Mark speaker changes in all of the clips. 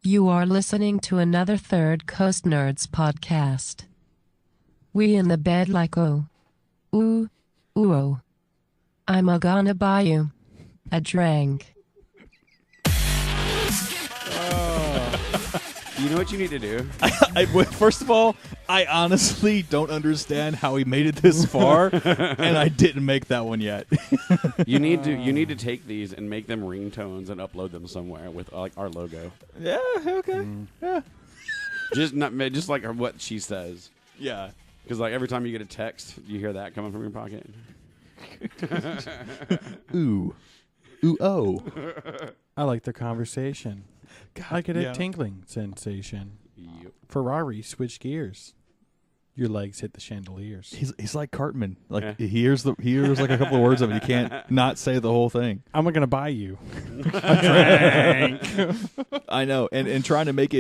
Speaker 1: You are listening to another Third Coast Nerds podcast. We in the bed like oh. Ooh. Ooh oh. I'm a gonna buy you a drink.
Speaker 2: You know what you need to do?
Speaker 3: First of all, I honestly don't understand how he made it this far, and I didn't make that one yet.
Speaker 2: You need to take these and make them ringtones and upload them somewhere with like our logo.
Speaker 3: Yeah, okay. Yeah.
Speaker 2: Just like what she says.
Speaker 3: Yeah.
Speaker 2: Because like every time you get a text, you hear that coming from your pocket.
Speaker 3: Ooh. Ooh, oh.
Speaker 4: I like the conversation.
Speaker 3: God,
Speaker 4: I get a
Speaker 3: yeah.
Speaker 4: tinkling sensation.
Speaker 2: Yep.
Speaker 4: Ferrari, switch gears. Your legs hit the chandeliers.
Speaker 3: He's like Cartman. Like he hears like a couple of words of it. You can't not say the whole thing.
Speaker 4: I'm going to buy you a drink.
Speaker 3: I know. And trying to make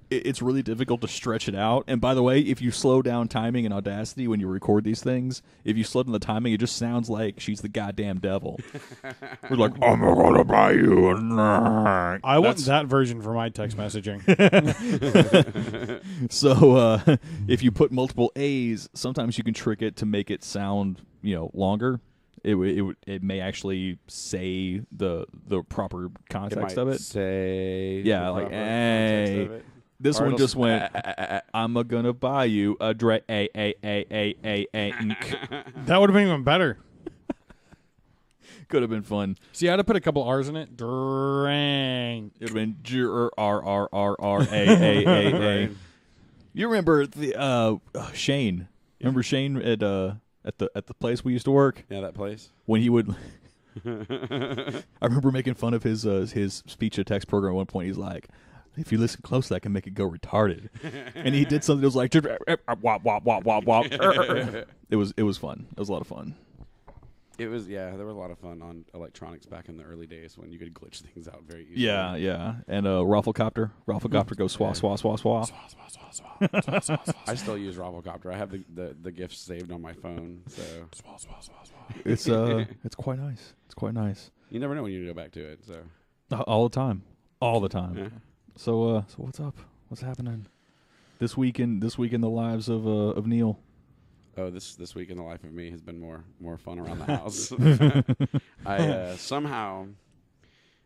Speaker 3: it's really difficult to stretch it out. And by the way, if you slow down timing in Audacity when you record these things, if you slow down the timing, it just sounds like she's the goddamn devil. We're like, I'm gonna buy you a drink.
Speaker 4: I want that version for my text messaging.
Speaker 3: So if you put multiple A's, sometimes you can trick it to make it sound, longer. It may actually say the proper context of it.
Speaker 2: Say
Speaker 3: Yeah, like hey. This one just went, I'm gonna buy you a drink.
Speaker 4: That would have been even better.
Speaker 3: Could have been fun.
Speaker 4: See, I'd have put a couple R's in it. Drink.
Speaker 3: It would have been R. You remember the Shane? Remember Shane at the place we used to work?
Speaker 2: Yeah, that place.
Speaker 3: When he would, I remember making fun of his speech to text program at one point. He's like, if you listen closely, I can make it go retarded. And he did something that was like, wop, wop, wop, wop, wop. It was fun. It was a lot of fun.
Speaker 2: It was, yeah, there was a lot of fun on electronics back in the early days when you could glitch things out very easily.
Speaker 3: Yeah. And Rafflecopter goes swah, swah, swah, swah.
Speaker 2: I still use Rafflecopter. I have the GIFs saved on my phone. So
Speaker 3: It's quite nice. It's quite nice.
Speaker 2: You never know when you go back to it. So
Speaker 3: all the time.
Speaker 2: Yeah.
Speaker 3: So what's up? What's happening this week in the lives of Neil?
Speaker 2: Oh, this week in the life of me has been more fun around the house. I somehow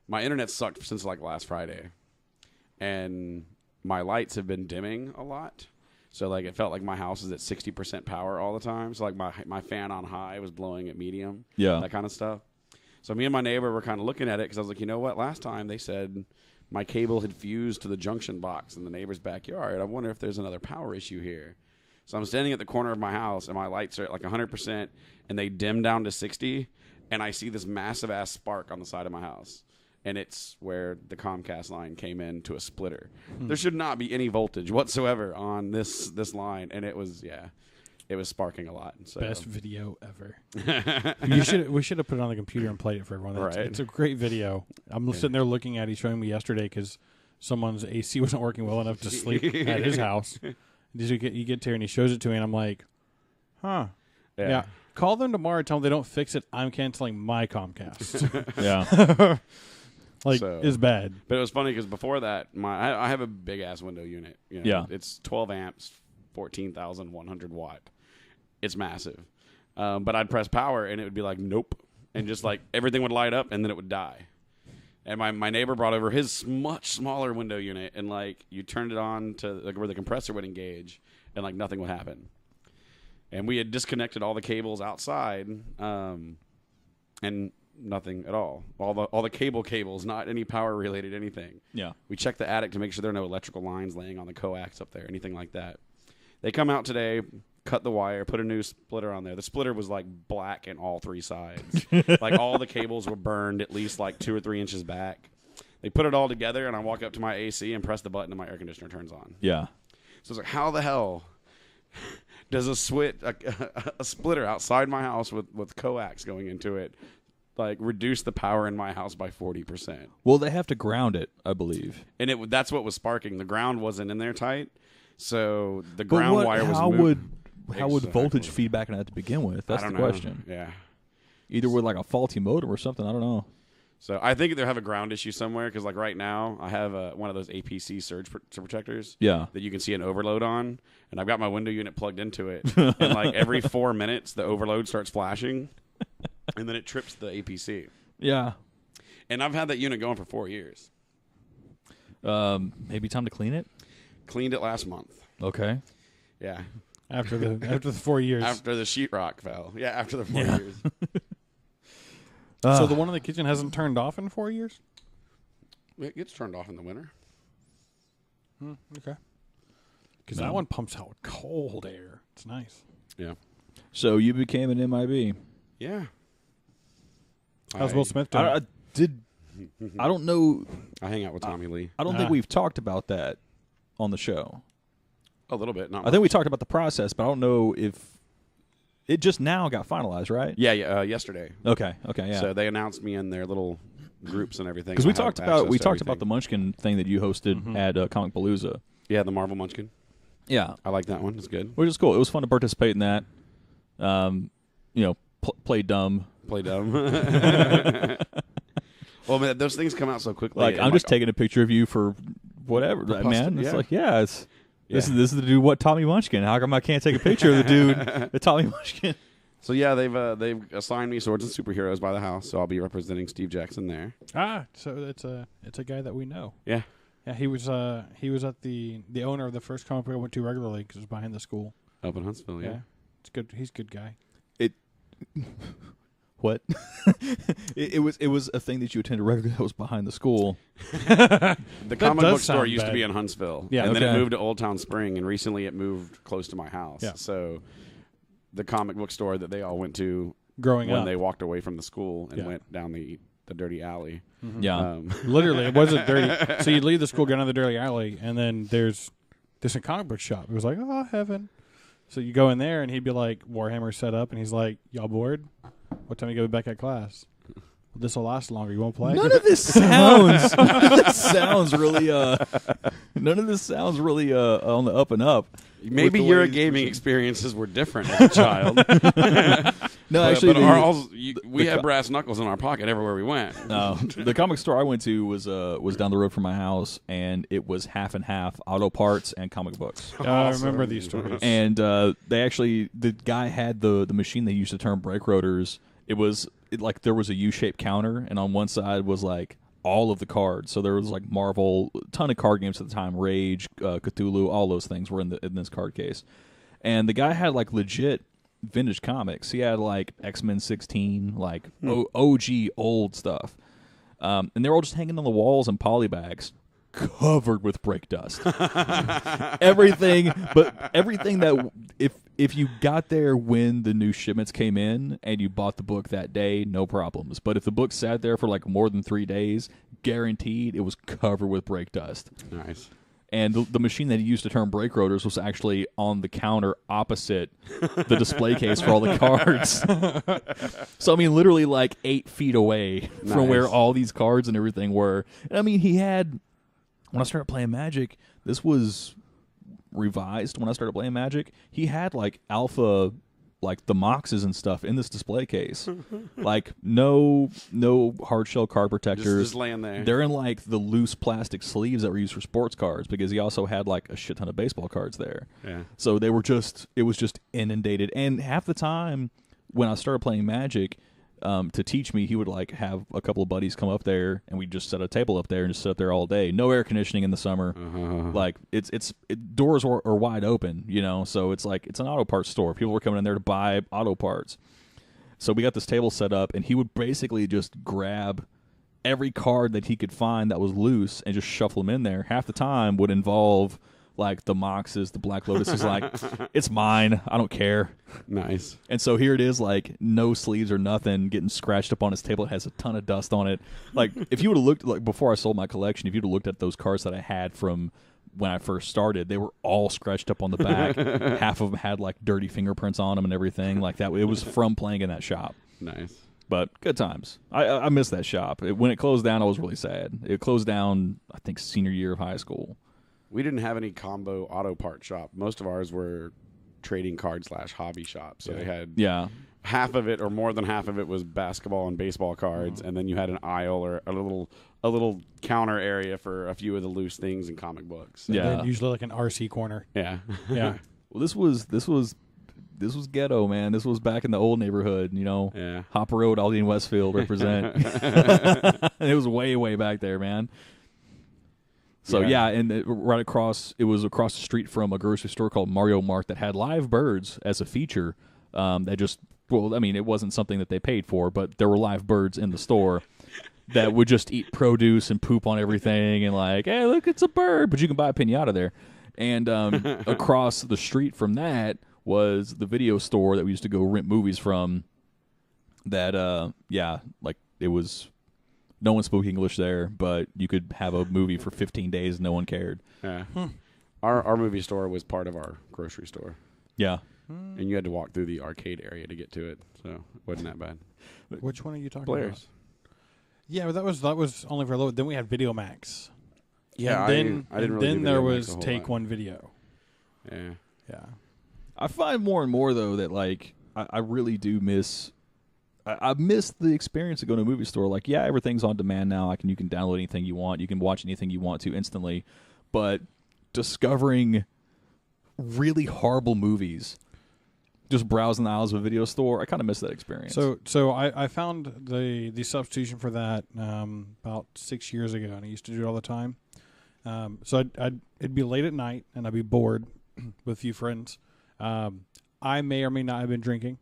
Speaker 2: my internet sucked since like last Friday, and my lights have been dimming a lot. So like it felt like my house is at 60% power all the time. So like my fan on high was blowing at medium.
Speaker 3: Yeah,
Speaker 2: that kind of stuff. So me and my neighbor were kind of looking at it because I was like, you know what? Last time they said my cable had fused to the junction box in the neighbor's backyard. I wonder if there's another power issue here. So I'm standing at the corner of my house, and my lights are at like 100%, and they dim down to 60, and I see this massive-ass spark on the side of my house. And it's where the Comcast line came in to a splitter. There should not be any voltage whatsoever on this line, and it was sparking a lot. So.
Speaker 4: Best video ever. We should have put it on the computer and played it for everyone.
Speaker 2: Right.
Speaker 4: It's a great video. I'm sitting there looking at it. He's showing me yesterday because someone's AC wasn't working well enough to sleep at his house. You get there and he shows it to me, and I'm like, huh. Yeah. Call them tomorrow and tell them they don't fix it. I'm canceling my Comcast.
Speaker 3: Yeah.
Speaker 4: It's bad.
Speaker 2: But it was funny because before that, I have a big-ass window unit.
Speaker 3: Yeah.
Speaker 2: It's 12 amps, 14,100 watt. It's massive. But I'd press power, and it would be like, nope. And just like everything would light up, and then it would die. And my neighbor brought over his much smaller window unit, and like you turned it on to like where the compressor would engage, and like nothing would happen. And we had disconnected all the cables outside, and nothing at all. All the cables, not any power related anything.
Speaker 3: Yeah.
Speaker 2: We checked the attic to make sure there are no electrical lines laying on the coax up there, anything like that. They come out today, cut the wire, put a new splitter on there. The splitter was like black in all three sides. Like all the cables were burned at least like 2 or 3 inches back. They put it all together, and I walk up to my AC and press the button, and my air conditioner turns on.
Speaker 3: Yeah.
Speaker 2: So it's like, how the hell does a splitter outside my house with coax going into it like reduce the power in my house by 40%?
Speaker 3: Well, they have to ground it, I believe.
Speaker 2: And that's what was sparking. The ground wasn't in there tight. So the ground wire was moved.
Speaker 3: How would voltage feedback on that to begin with? That's the question.
Speaker 2: Yeah.
Speaker 3: Either with like a faulty motor or something. I don't know.
Speaker 2: So I think they have a ground issue somewhere because, like, right now I have one of those APC surge protectors that you can see an overload on, and I've got my window unit plugged into it, and like every 4 minutes the overload starts flashing, and then it trips the APC. Yeah. And I've had that unit going for 4 years.
Speaker 3: Maybe time to clean it?
Speaker 2: Cleaned it last month.
Speaker 3: Okay.
Speaker 2: Yeah.
Speaker 4: After the 4 years.
Speaker 2: After the sheetrock fell. Yeah, after the 4 years.
Speaker 4: So the one in the kitchen hasn't turned off in 4 years?
Speaker 2: It gets turned off in the winter.
Speaker 4: Okay. Because that one pumps out cold air. It's nice.
Speaker 2: Yeah.
Speaker 3: So you became an MIB.
Speaker 2: Yeah.
Speaker 4: How's Will Smith doing?
Speaker 3: I don't know.
Speaker 2: I hang out with Tommy Lee.
Speaker 3: I don't think we've talked about that on the show.
Speaker 2: A little bit. Not much.
Speaker 3: I think we talked about the process, but I don't know if it just now got finalized, right?
Speaker 2: Yeah, yesterday.
Speaker 3: Okay, yeah.
Speaker 2: So they announced me in their little groups and everything.
Speaker 3: Because we talked about the Munchkin thing that you hosted at Comic Palooza.
Speaker 2: Yeah, the Marvel Munchkin.
Speaker 3: Yeah,
Speaker 2: I like that one. It's good.
Speaker 3: Which is cool. It was fun to participate in that. Play dumb.
Speaker 2: Play dumb. Well, man, those things come out so quickly.
Speaker 3: Like I'm just taking a picture of you for whatever, man. It's like, this is the dude. What Tommy Munchkin? How come I can't take a picture of the dude, the Tommy Munchkin?
Speaker 2: So yeah, they've assigned me Swords and Superheroes by the house, so I'll be representing Steve Jackson there.
Speaker 4: So it's a guy that we know.
Speaker 2: Yeah.
Speaker 4: Yeah, he was at the owner of the first comic book I went to regularly because it was behind the school.
Speaker 2: Up in Huntsville, yeah.
Speaker 4: It's good. He's a good guy.
Speaker 3: What? it was a thing that you attended regularly that was behind the school.
Speaker 2: The comic book store used to be in Huntsville.
Speaker 4: Yeah,
Speaker 2: and then it moved to Old Town Spring, and recently it moved close to my house.
Speaker 4: Yeah.
Speaker 2: So the comic book store that they all went to
Speaker 4: growing up
Speaker 2: when they walked away from the school and went down the dirty alley.
Speaker 3: Mm-hmm. Yeah.
Speaker 4: Literally, it wasn't dirty. So you leave the school, go down the dirty alley, and then there's a comic book shop. It was like, oh, heaven. So you go in there, and he'd be like, Warhammer set up, and he's like, y'all bored? What time you go back at class? This will last longer. You won't play?
Speaker 3: None of this sounds really none of this sounds really on the up and up.
Speaker 2: Maybe your gaming experiences were different as a child.
Speaker 3: No, actually,
Speaker 2: we had brass knuckles in our pocket everywhere we went.
Speaker 3: No, the comic store I went to was down the road from my house, and it was half and half, auto parts and comic books.
Speaker 4: I remember these stories.
Speaker 3: And the guy had the machine they used to turn brake rotors. Like there was a U-shaped counter, and on one side was like all of the cards. So there was like Marvel, a ton of card games at the time, Rage, Cthulhu, all those things were in this card case. And the guy had like legit vintage comics. He had like X-Men 16, like OG old stuff. And they were all just hanging on the walls in poly bags, covered with brake dust. everything that if you got there when the new shipments came in and you bought the book that day, no problems. But if the book sat there for like more than 3 days, guaranteed it was covered with brake dust.
Speaker 2: Nice.
Speaker 3: And the machine that he used to turn brake rotors was actually on the counter opposite the display case for all the cards. So, I mean, literally like 8 feet away from where all these cards and everything were. And, I mean, he had... When I started playing Magic, this was revised. When I started playing Magic, he had like alpha, like the Moxes and stuff in this display case. Like no hard shell card protectors.
Speaker 2: Just laying there.
Speaker 3: They're in like the loose plastic sleeves that were used for sports cards because he also had like a shit ton of baseball cards there.
Speaker 2: Yeah.
Speaker 3: So it was just inundated. And half the time when I started playing Magic, to teach me, he would like have a couple of buddies come up there, and we'd just set a table up there and just sit up there all day. No air conditioning in the summer. Like doors are wide open, So it's like it's an auto parts store. People were coming in there to buy auto parts. So we got this table set up, and he would basically just grab every card that he could find that was loose and just shuffle them in there. Half the time would involve like the Moxes, the Black Lotus. Is like, it's mine. I don't care.
Speaker 2: Nice.
Speaker 3: And so here it is, like no sleeves or nothing, getting scratched up on his table. It has a ton of dust on it. Like if you would have looked, like before I sold my collection, if you'd have looked at those cards that I had from when I first started, they were all scratched up on the back. Half of them had like dirty fingerprints on them and everything like that. It was from playing in that shop.
Speaker 2: Nice.
Speaker 3: But good times. I miss that shop. When it closed down, I was really sad. It closed down, I think, senior year of high school.
Speaker 2: We didn't have any combo auto part shop. Most of ours were trading card / hobby shop. So they had half of it or more than half of it was basketball and baseball cards, and then you had an aisle or a little counter area for a few of the loose things and comic books.
Speaker 4: And
Speaker 3: Yeah.
Speaker 4: then usually like an RC corner.
Speaker 2: Yeah.
Speaker 4: Yeah.
Speaker 3: Well, this was ghetto, man. This was back in the old neighborhood,
Speaker 2: Yeah.
Speaker 3: Hopper Road, Aldine and Westfield represent. It was way, way back there, man. So
Speaker 2: Yeah.
Speaker 3: and it was across the street from a grocery store called Mario Mart that had live birds as a feature. It wasn't something that they paid for, but there were live birds in the store that would just eat produce and poop on everything and like, hey, look, it's a bird, but you can buy a piñata there. And across the street from that was the video store that we used to go rent movies from. That it was no one spoke English there, but you could have a movie for 15 days, no one cared.
Speaker 2: Yeah. Our movie store was part of our grocery store,
Speaker 3: Yeah.
Speaker 2: and you had to walk through the arcade area to get to it, so it wasn't that bad.
Speaker 4: Which one are you talking
Speaker 2: Blair's.
Speaker 4: about? Yeah, but that was only for a little. Then we had Video Max.
Speaker 2: Yeah,
Speaker 4: and
Speaker 2: I didn't really.
Speaker 4: Then
Speaker 2: do
Speaker 4: there
Speaker 2: Video Max
Speaker 4: was
Speaker 2: a whole
Speaker 4: Take
Speaker 2: lot.
Speaker 4: One Video.
Speaker 2: Yeah.
Speaker 4: Yeah.
Speaker 3: I find more and more, though, that, like, I really do miss... I miss the experience of going to a movie store. Like, yeah, everything's on demand now. You can download anything you want. You can watch anything you want to instantly. But discovering really horrible movies, just browsing the aisles of a video store, I kind of miss that experience.
Speaker 4: So I found the substitution for that about 6 years ago, and I used to do it all the time. So it'd be late at night, and I'd be bored with a few friends. I may or may not have been drinking.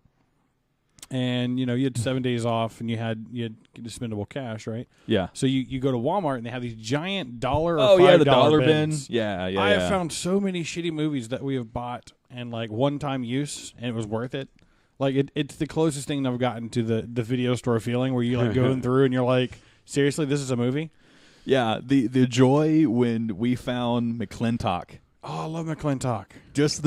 Speaker 4: And you had 7 days off, and you had expendable cash, right?
Speaker 3: Yeah.
Speaker 4: So you go to Walmart, and they have these giant $1 or $5
Speaker 3: the dollar
Speaker 4: bins.
Speaker 3: bin. Yeah.
Speaker 4: I have found so many shitty movies that we have bought and like one-time use, and it was worth it. Like it's the closest thing I've gotten to the video store feeling, where you like going through and you're like, seriously, this is a movie?
Speaker 3: Yeah. The joy when we found McClintock.
Speaker 4: Oh, I love McClintock.
Speaker 3: Just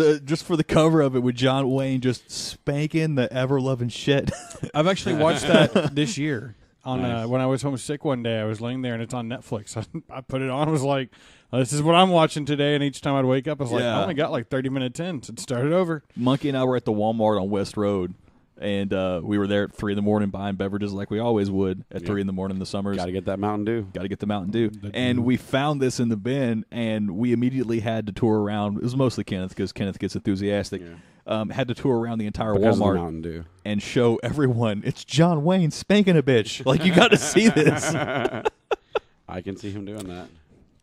Speaker 3: for the cover of it with John Wayne just spanking the ever-loving shit.
Speaker 4: I've actually watched that this year.
Speaker 2: Nice.
Speaker 4: When I was homesick one day, I was laying there and it's on Netflix. I put it on. I was like, this is what I'm watching today. And each time I'd wake up, I was like,
Speaker 3: Yeah.
Speaker 4: I only got like 30 minutes in. So it started over.
Speaker 3: Monkey and I were at the Walmart on West Road, and we were there at 3 a.m. buying beverages like we always would at 3 a.m. in the summers.
Speaker 2: Got to get that Mountain Dew.
Speaker 3: Got to get the Mountain Dew. And we found this in the bin, and we immediately had to tour around. It was mostly Kenneth, because Kenneth gets enthusiastic.
Speaker 2: Yeah.
Speaker 3: Had to tour around the entire
Speaker 2: Because of the
Speaker 3: Walmart
Speaker 2: Mountain Dew.
Speaker 3: and show everyone, it's John Wayne spanking a bitch. Like, you got to see this.
Speaker 2: I can see him doing that.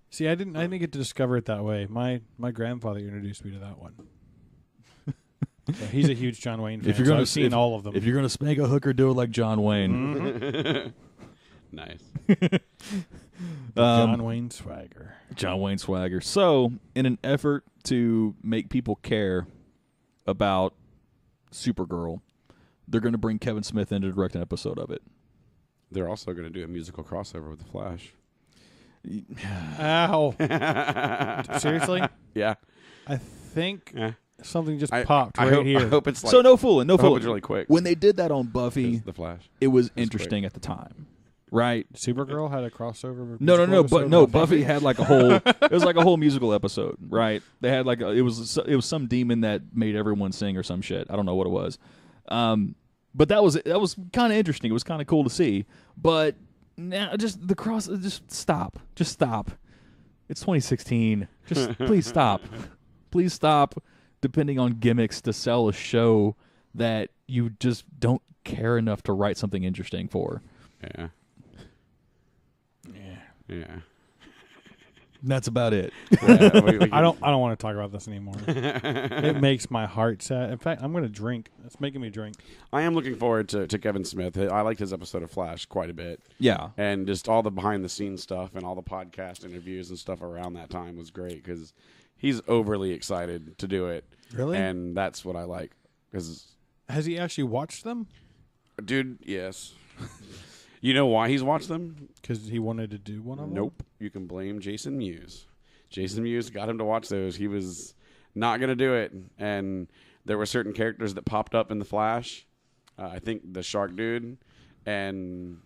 Speaker 4: See, I didn't get to discover it that way. My grandfather introduced me to that one. So he's a huge John Wayne fan. So I've seen all of them.
Speaker 3: If you're going to spank a hooker, do it like John Wayne.
Speaker 2: Nice.
Speaker 4: John Wayne swagger.
Speaker 3: John Wayne swagger. So, in an effort to make people care about Supergirl, they're going to bring Kevin Smith in to direct an episode of it.
Speaker 2: They're also going to do a musical crossover with The Flash.
Speaker 4: Ow. Seriously?
Speaker 2: Yeah.
Speaker 4: I think
Speaker 2: Yeah.
Speaker 4: something just
Speaker 2: I
Speaker 4: popped
Speaker 2: I
Speaker 4: right
Speaker 2: hope,
Speaker 4: here.
Speaker 2: I hope it's like.
Speaker 3: So no fooling,
Speaker 2: I hope it's really quick.
Speaker 3: When they did that on Buffy,
Speaker 2: The Flash.
Speaker 3: it was
Speaker 2: That's
Speaker 3: interesting at the time, right?
Speaker 4: Supergirl had a crossover.
Speaker 3: No, Buffy had like a whole. It was like a whole musical episode, right? They had like it was some demon that made everyone sing or some shit. I don't know what it was, but that was kind of interesting. It was kind of cool to see. But now, just stop. Just stop. It's 2016. Just please stop. Please stop depending on gimmicks to sell a show that you just don't care enough to write something interesting for.
Speaker 2: Yeah. Yeah.
Speaker 3: That's about it.
Speaker 2: Yeah,
Speaker 4: I don't want to talk about this anymore. It makes my heart sad. In fact, I'm going to drink. It's making me drink.
Speaker 2: I am looking forward to Kevin Smith. I liked his episode of Flash quite a bit.
Speaker 3: Yeah.
Speaker 2: And just all the behind-the-scenes stuff and all the podcast interviews and stuff around that time was great because he's overly excited to do it.
Speaker 4: Really?
Speaker 2: And that's what I like. Cause,
Speaker 4: Has he actually watched them?
Speaker 2: dude, yes. You know why he's watched them?
Speaker 4: Because he wanted to do one of them?
Speaker 2: Nope. You can blame Jason Mewes. Jason Mewes got him to watch those. He was not going to do it. And there were certain characters that popped up in The Flash. I think the shark dude. And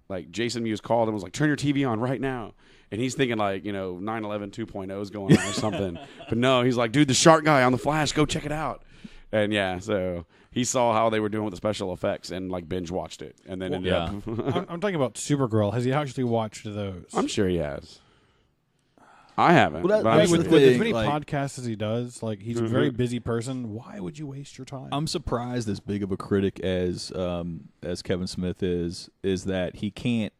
Speaker 2: like Jason Mewes called and was like, turn your TV on right now. And he's thinking like, 9/11 2.0 is going on or something. But no, he's like, dude, the shark guy on The Flash, go check it out. And yeah, so he saw how they were doing with the special effects and like binge watched it, and then ended up.
Speaker 4: I'm talking about Supergirl. Has he actually watched those?
Speaker 2: I'm sure he has. I haven't.
Speaker 3: Well,
Speaker 2: but I'm
Speaker 3: that's
Speaker 2: sure
Speaker 3: the
Speaker 2: he has.
Speaker 4: With as
Speaker 3: thing,
Speaker 4: many
Speaker 3: like-
Speaker 4: podcasts as he does, like he's a very busy person. Why would you waste your time?
Speaker 3: I'm surprised as big of a critic as Kevin Smith is that he can't.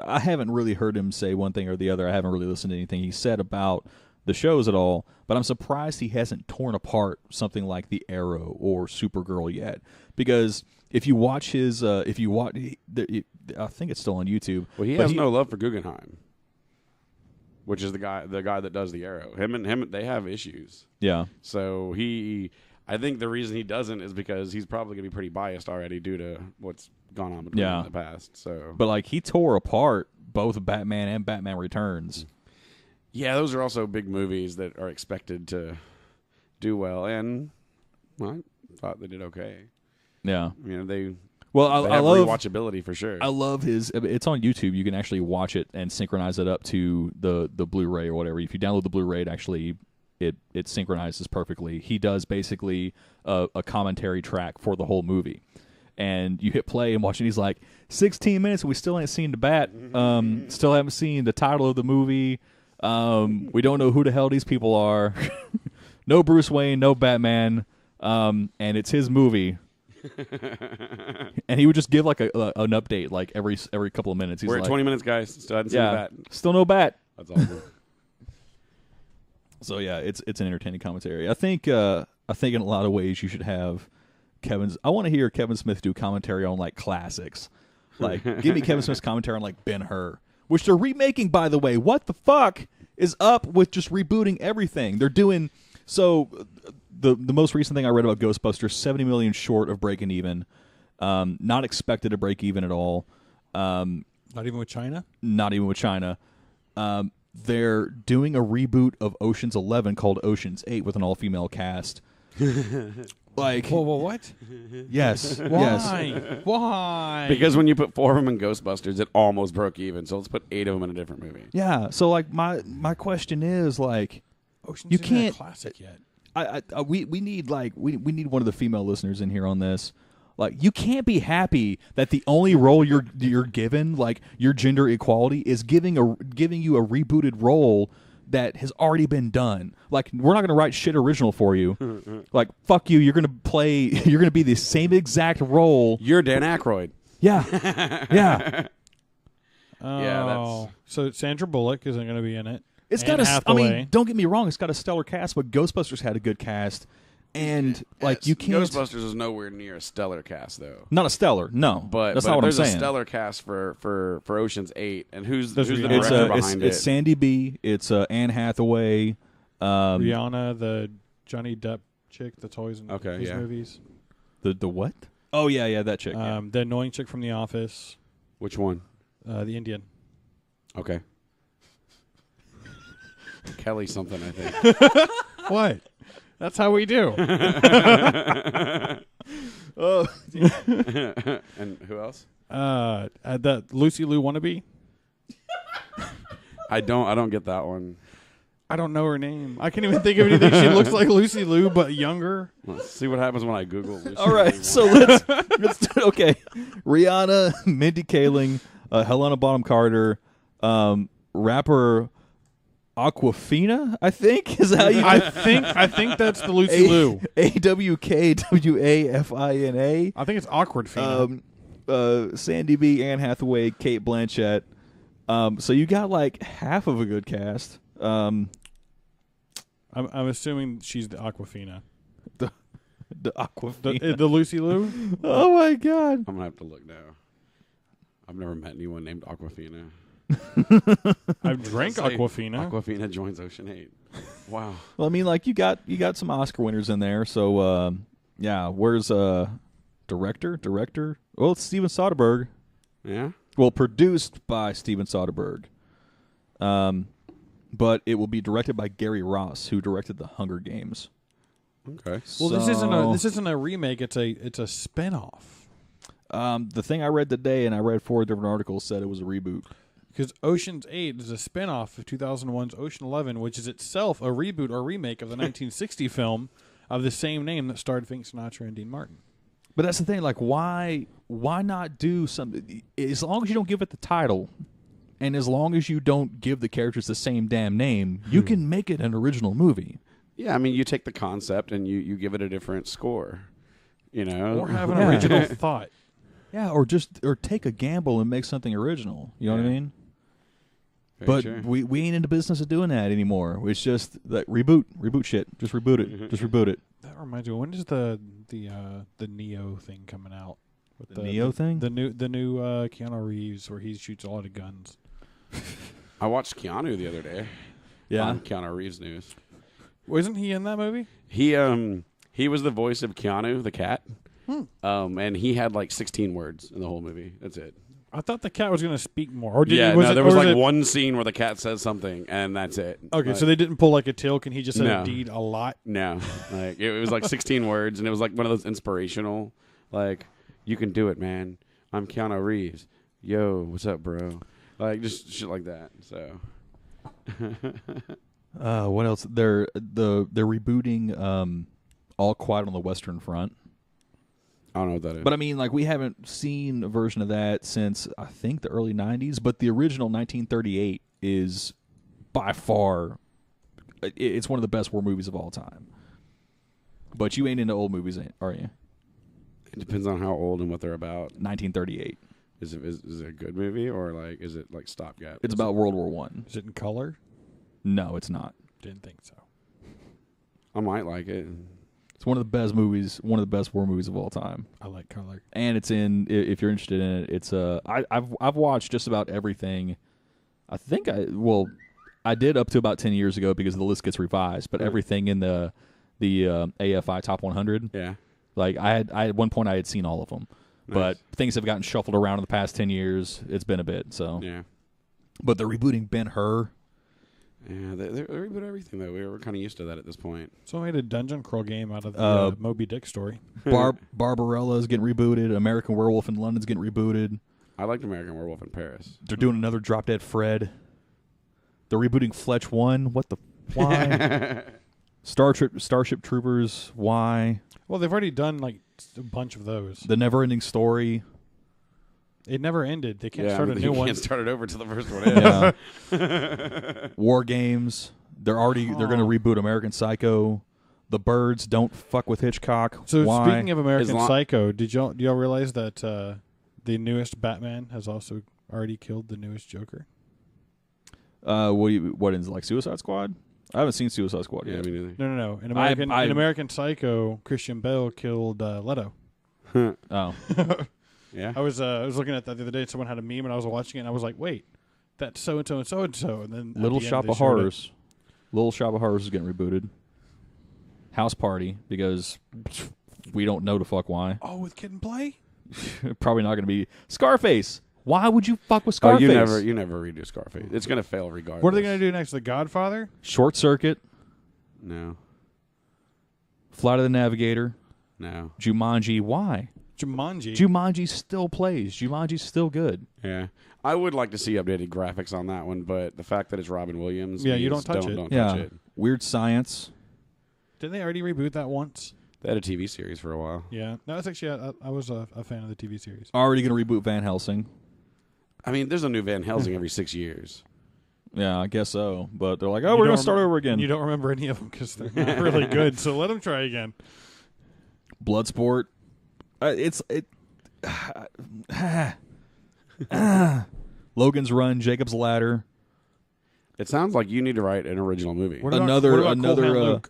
Speaker 3: I haven't really heard him say one thing or the other. I haven't really listened to anything he said about the shows at all. But I'm surprised he hasn't torn apart something like The Arrow or Supergirl yet. Because if you watch his, I think it's still on YouTube.
Speaker 2: Well, he has no love for Guggenheim, which is the guy that does The Arrow. Him, they have issues.
Speaker 3: Yeah.
Speaker 2: So I think the reason he doesn't is because he's probably gonna be pretty biased already due to what's gone on between them in the past. So,
Speaker 3: but like he tore apart both Batman and Batman Returns.
Speaker 2: Yeah, those are also big movies that are expected to do well, and I thought they did okay.
Speaker 3: Yeah.
Speaker 2: You know, they
Speaker 3: I
Speaker 2: have
Speaker 3: love
Speaker 2: rewatchability for sure.
Speaker 3: I love his. It's on YouTube. You can actually watch it and synchronize it up to the Blu-ray or whatever. If you download the Blu-ray, it synchronizes perfectly. He does basically a commentary track for the whole movie, and you hit play and watch it. He's like, 16 minutes, and we still ain't seen the bat. Still haven't seen the title of the movie. We don't know who the hell these people are. No Bruce Wayne, no Batman, and it's his movie. And he would just give like an update like every couple of minutes. He's
Speaker 2: We're
Speaker 3: like,
Speaker 2: at 20 minutes, guys. Still haven't seen the bat.
Speaker 3: Still no bat.
Speaker 2: That's awesome.
Speaker 3: So yeah, it's an entertaining commentary. I think in a lot of ways you should have I want to hear Kevin Smith do commentary on like classics. Like give me Kevin Smith's commentary on like Ben-Hur, which they're remaking, by the way. What the fuck is up with just rebooting everything? They're doing so. The most recent thing I read about Ghostbusters, 70 million short of breaking even. Not expected to break even at all.
Speaker 4: Not even with China?
Speaker 3: Not even with China. They're doing a reboot of Ocean's 11 called Ocean's 8 with an all-female cast. Like,
Speaker 4: Whoa, what?
Speaker 3: Yes.
Speaker 4: Why?
Speaker 3: Yes.
Speaker 4: Why?
Speaker 2: Because when you put 4 of them in Ghostbusters, it almost broke even. So let's put 8 of them in a different movie.
Speaker 3: Yeah. So like my question is like,
Speaker 4: Ocean's
Speaker 3: you
Speaker 4: isn't a
Speaker 3: can't
Speaker 4: classic yet.
Speaker 3: we need like we need one of the female listeners in here on this. Like, you can't be happy that the only role you're given, like your gender equality, is giving you a rebooted role that has already been done. Like, we're not going to write shit original for you. Like, fuck you. You're going to be the same exact role.
Speaker 2: You're Dan Aykroyd.
Speaker 3: Yeah, yeah.
Speaker 4: Oh, so Sandra Bullock isn't going to be in it.
Speaker 3: It's
Speaker 4: Anne
Speaker 3: got
Speaker 4: Hathaway.
Speaker 3: don't get me wrong. It's got a stellar cast, but Ghostbusters had a good cast. And like you can't.
Speaker 2: Ghostbusters is nowhere near a stellar cast, though.
Speaker 3: Not a stellar, no.
Speaker 2: But
Speaker 3: that's not what I'm
Speaker 2: there's
Speaker 3: saying.
Speaker 2: a stellar cast for Ocean's 8, and who's the
Speaker 4: There's
Speaker 2: director behind it?
Speaker 3: It's Sandy B. It's Anne Hathaway.
Speaker 4: Rihanna, the Johnny Depp chick that's always in his movies.
Speaker 3: The what? Oh yeah, that chick.
Speaker 4: The annoying chick from The Office.
Speaker 2: Which one?
Speaker 4: The Indian.
Speaker 2: Okay. Kelly something, I think.
Speaker 4: What? That's how we do.
Speaker 3: Oh.
Speaker 2: And who else?
Speaker 4: That Lucy Liu wannabe.
Speaker 2: I don't get that one.
Speaker 4: I don't know her name. I can't even think of anything. She looks like Lucy Liu, but younger.
Speaker 2: Let's see what happens when I Google Lucy
Speaker 3: All right,
Speaker 2: Liu
Speaker 3: so let's do, okay. Rihanna, Mindy Kaling, Helena Bonham Carter, rapper Aquafina, I think is how you.
Speaker 4: I think that's the Lucy Liu.
Speaker 3: AWKWAFINA.
Speaker 4: I think it's awkward. Fina.
Speaker 3: Sandy B, Anne Hathaway, Kate Blanchett. So you got like half of a good cast.
Speaker 4: I'm assuming she's the Aquafina.
Speaker 3: The Aquafina.
Speaker 4: The Lucy Liu.
Speaker 3: Oh my God!
Speaker 2: I'm gonna have to look now. I've never met anyone named Aquafina.
Speaker 4: I've drank Aquafina.
Speaker 2: Aquafina joins Ocean 8. Wow.
Speaker 3: Well, I mean, like you got some Oscar winners in there. So yeah, where's director? Well, it's Steven Soderbergh.
Speaker 2: Yeah.
Speaker 3: Well, produced by Steven Soderbergh. But it will be directed by Gary Ross, who directed The Hunger Games.
Speaker 2: Okay.
Speaker 4: Well, this isn't a remake. It's a spinoff.
Speaker 3: The thing I read today, and I read 4 different articles, said it was a reboot.
Speaker 4: Because Ocean's 8 is a spinoff of 2001's Ocean 11, which is itself a reboot or remake of the 1960 film of the same name that starred Frank Sinatra and Dean Martin.
Speaker 3: But that's the thing. Like, why not do something? As long as you don't give it the title, and as long as you don't give the characters the same damn name, you can make it an original movie.
Speaker 2: Yeah, I mean, you take the concept and you give it a different score, you know,
Speaker 4: Or have an original thought.
Speaker 3: Yeah, or take a gamble and make something original. You know what I mean?
Speaker 2: Very
Speaker 3: But
Speaker 2: true.
Speaker 3: we ain't in the business of doing that anymore. It's just like reboot shit. Just reboot it. Just reboot it.
Speaker 4: That reminds me. When is the Neo thing coming out? With
Speaker 3: The Neo thing?
Speaker 4: The new Keanu Reeves where he shoots a lot of guns.
Speaker 2: I watched Keanu the other day.
Speaker 3: Yeah.
Speaker 2: On Keanu Reeves news.
Speaker 4: Wasn't he in that movie?
Speaker 2: He was the voice of Keanu the cat. And he had like 16 words in the whole movie. That's it.
Speaker 4: I thought the cat was going to speak more. Or did
Speaker 2: Yeah,
Speaker 4: he,
Speaker 2: there was like
Speaker 4: it,
Speaker 2: one scene where the cat says something, and that's it.
Speaker 4: Okay,
Speaker 2: Like,
Speaker 4: so they didn't pull like a Tilk, and he just said
Speaker 2: No.
Speaker 4: indeed a lot.
Speaker 2: No, like it was like 16 words, and it was like one of those inspirational, like, you can do it, man. I'm Keanu Reeves. Yo, what's up, bro? Like just shit like that. So.
Speaker 3: What else? They're rebooting All Quiet on the Western Front.
Speaker 2: I don't know what that is.
Speaker 3: But I mean, like, we haven't seen a version of that since I think the early '90s. But the original 1938 is by far, it's one of the best war movies of all time. But you ain't into old movies, are you?
Speaker 2: It depends on how old and what they're about.
Speaker 3: 1938.
Speaker 2: Is it a good movie or like is it like stopgap?
Speaker 3: It's about World War One.
Speaker 4: Is it in color?
Speaker 3: No, it's not.
Speaker 4: Didn't think so.
Speaker 2: I might like it.
Speaker 3: It's one of the best movies, one of the best war movies of all time.
Speaker 4: I like color.
Speaker 3: And it's in, if you're interested in it, it's I've watched just about everything. I think I did up to about 10 years ago because the list gets revised, but everything in the AFI Top 100.
Speaker 2: Yeah.
Speaker 3: Like I at one point I had seen all of them.
Speaker 2: Nice.
Speaker 3: But things have gotten shuffled around in the past 10 years. It's been a bit, so.
Speaker 2: Yeah.
Speaker 3: But they're rebooting Ben-Hur.
Speaker 2: Yeah, they reboot everything though. We're kind of used to that at this point.
Speaker 4: So I made a dungeon crawl game out of the Moby Dick story.
Speaker 3: Barbarella's getting rebooted. American Werewolf in London's getting rebooted.
Speaker 2: I liked American Werewolf in Paris.
Speaker 3: They're doing another Drop Dead Fred. They're rebooting Fletch 1. What the? Why? Starship Troopers. Why?
Speaker 4: Well, they've already done like a bunch of those.
Speaker 3: The Never-Ending Story.
Speaker 4: It never ended. They can't start a new one.
Speaker 2: You can't start it over till the first one ends.
Speaker 3: Yeah. War Games. They're going to reboot American Psycho. The Birds. Don't fuck with Hitchcock.
Speaker 4: So
Speaker 3: Why?
Speaker 4: speaking of American Psycho, do y'all realize that the newest Batman has also already killed the newest Joker?
Speaker 3: What is it, like Suicide Squad? I haven't seen Suicide Squad yet.
Speaker 2: Me neither.
Speaker 4: No. In American Psycho, Christian Bale killed Leto.
Speaker 3: Oh.
Speaker 2: Yeah.
Speaker 4: I was looking at that the other day. Someone had a meme, and I was watching it, and I was like, "Wait, that's so and so and so and so." And then
Speaker 3: Little Shop of Horrors. Little Shop of Horrors is getting rebooted. House Party, because we don't know the fuck why.
Speaker 4: Oh, with Kid and Play?
Speaker 3: Probably not going to be Scarface. Why would you fuck with Scarface?
Speaker 2: Oh, you never redo Scarface. It's going to fail regardless.
Speaker 4: What are they going to do next? The Godfather?
Speaker 3: Short Circuit.
Speaker 2: No.
Speaker 3: Flight of the Navigator.
Speaker 2: No.
Speaker 3: Jumanji. Why? Jumanji still plays. Jumanji's still good.
Speaker 2: Yeah. I would like to see updated graphics on that one, but the fact that it's Robin Williams.
Speaker 4: Yeah, you don't touch it.
Speaker 2: Don't touch it.
Speaker 3: Weird Science.
Speaker 4: Didn't they already reboot that once?
Speaker 2: They had a TV series for a while.
Speaker 4: Yeah. No, that's actually, I was a fan of the TV series.
Speaker 3: Already going to reboot Van Helsing.
Speaker 2: I mean, there's a new Van Helsing every 6 years.
Speaker 3: Yeah, I guess so. But they're like, we're going to start over again.
Speaker 4: You don't remember any of them because they're not really good, so let them try again.
Speaker 3: Bloodsport. Logan's Run, Jacob's Ladder.
Speaker 2: It sounds like you need to write an original movie.
Speaker 3: Another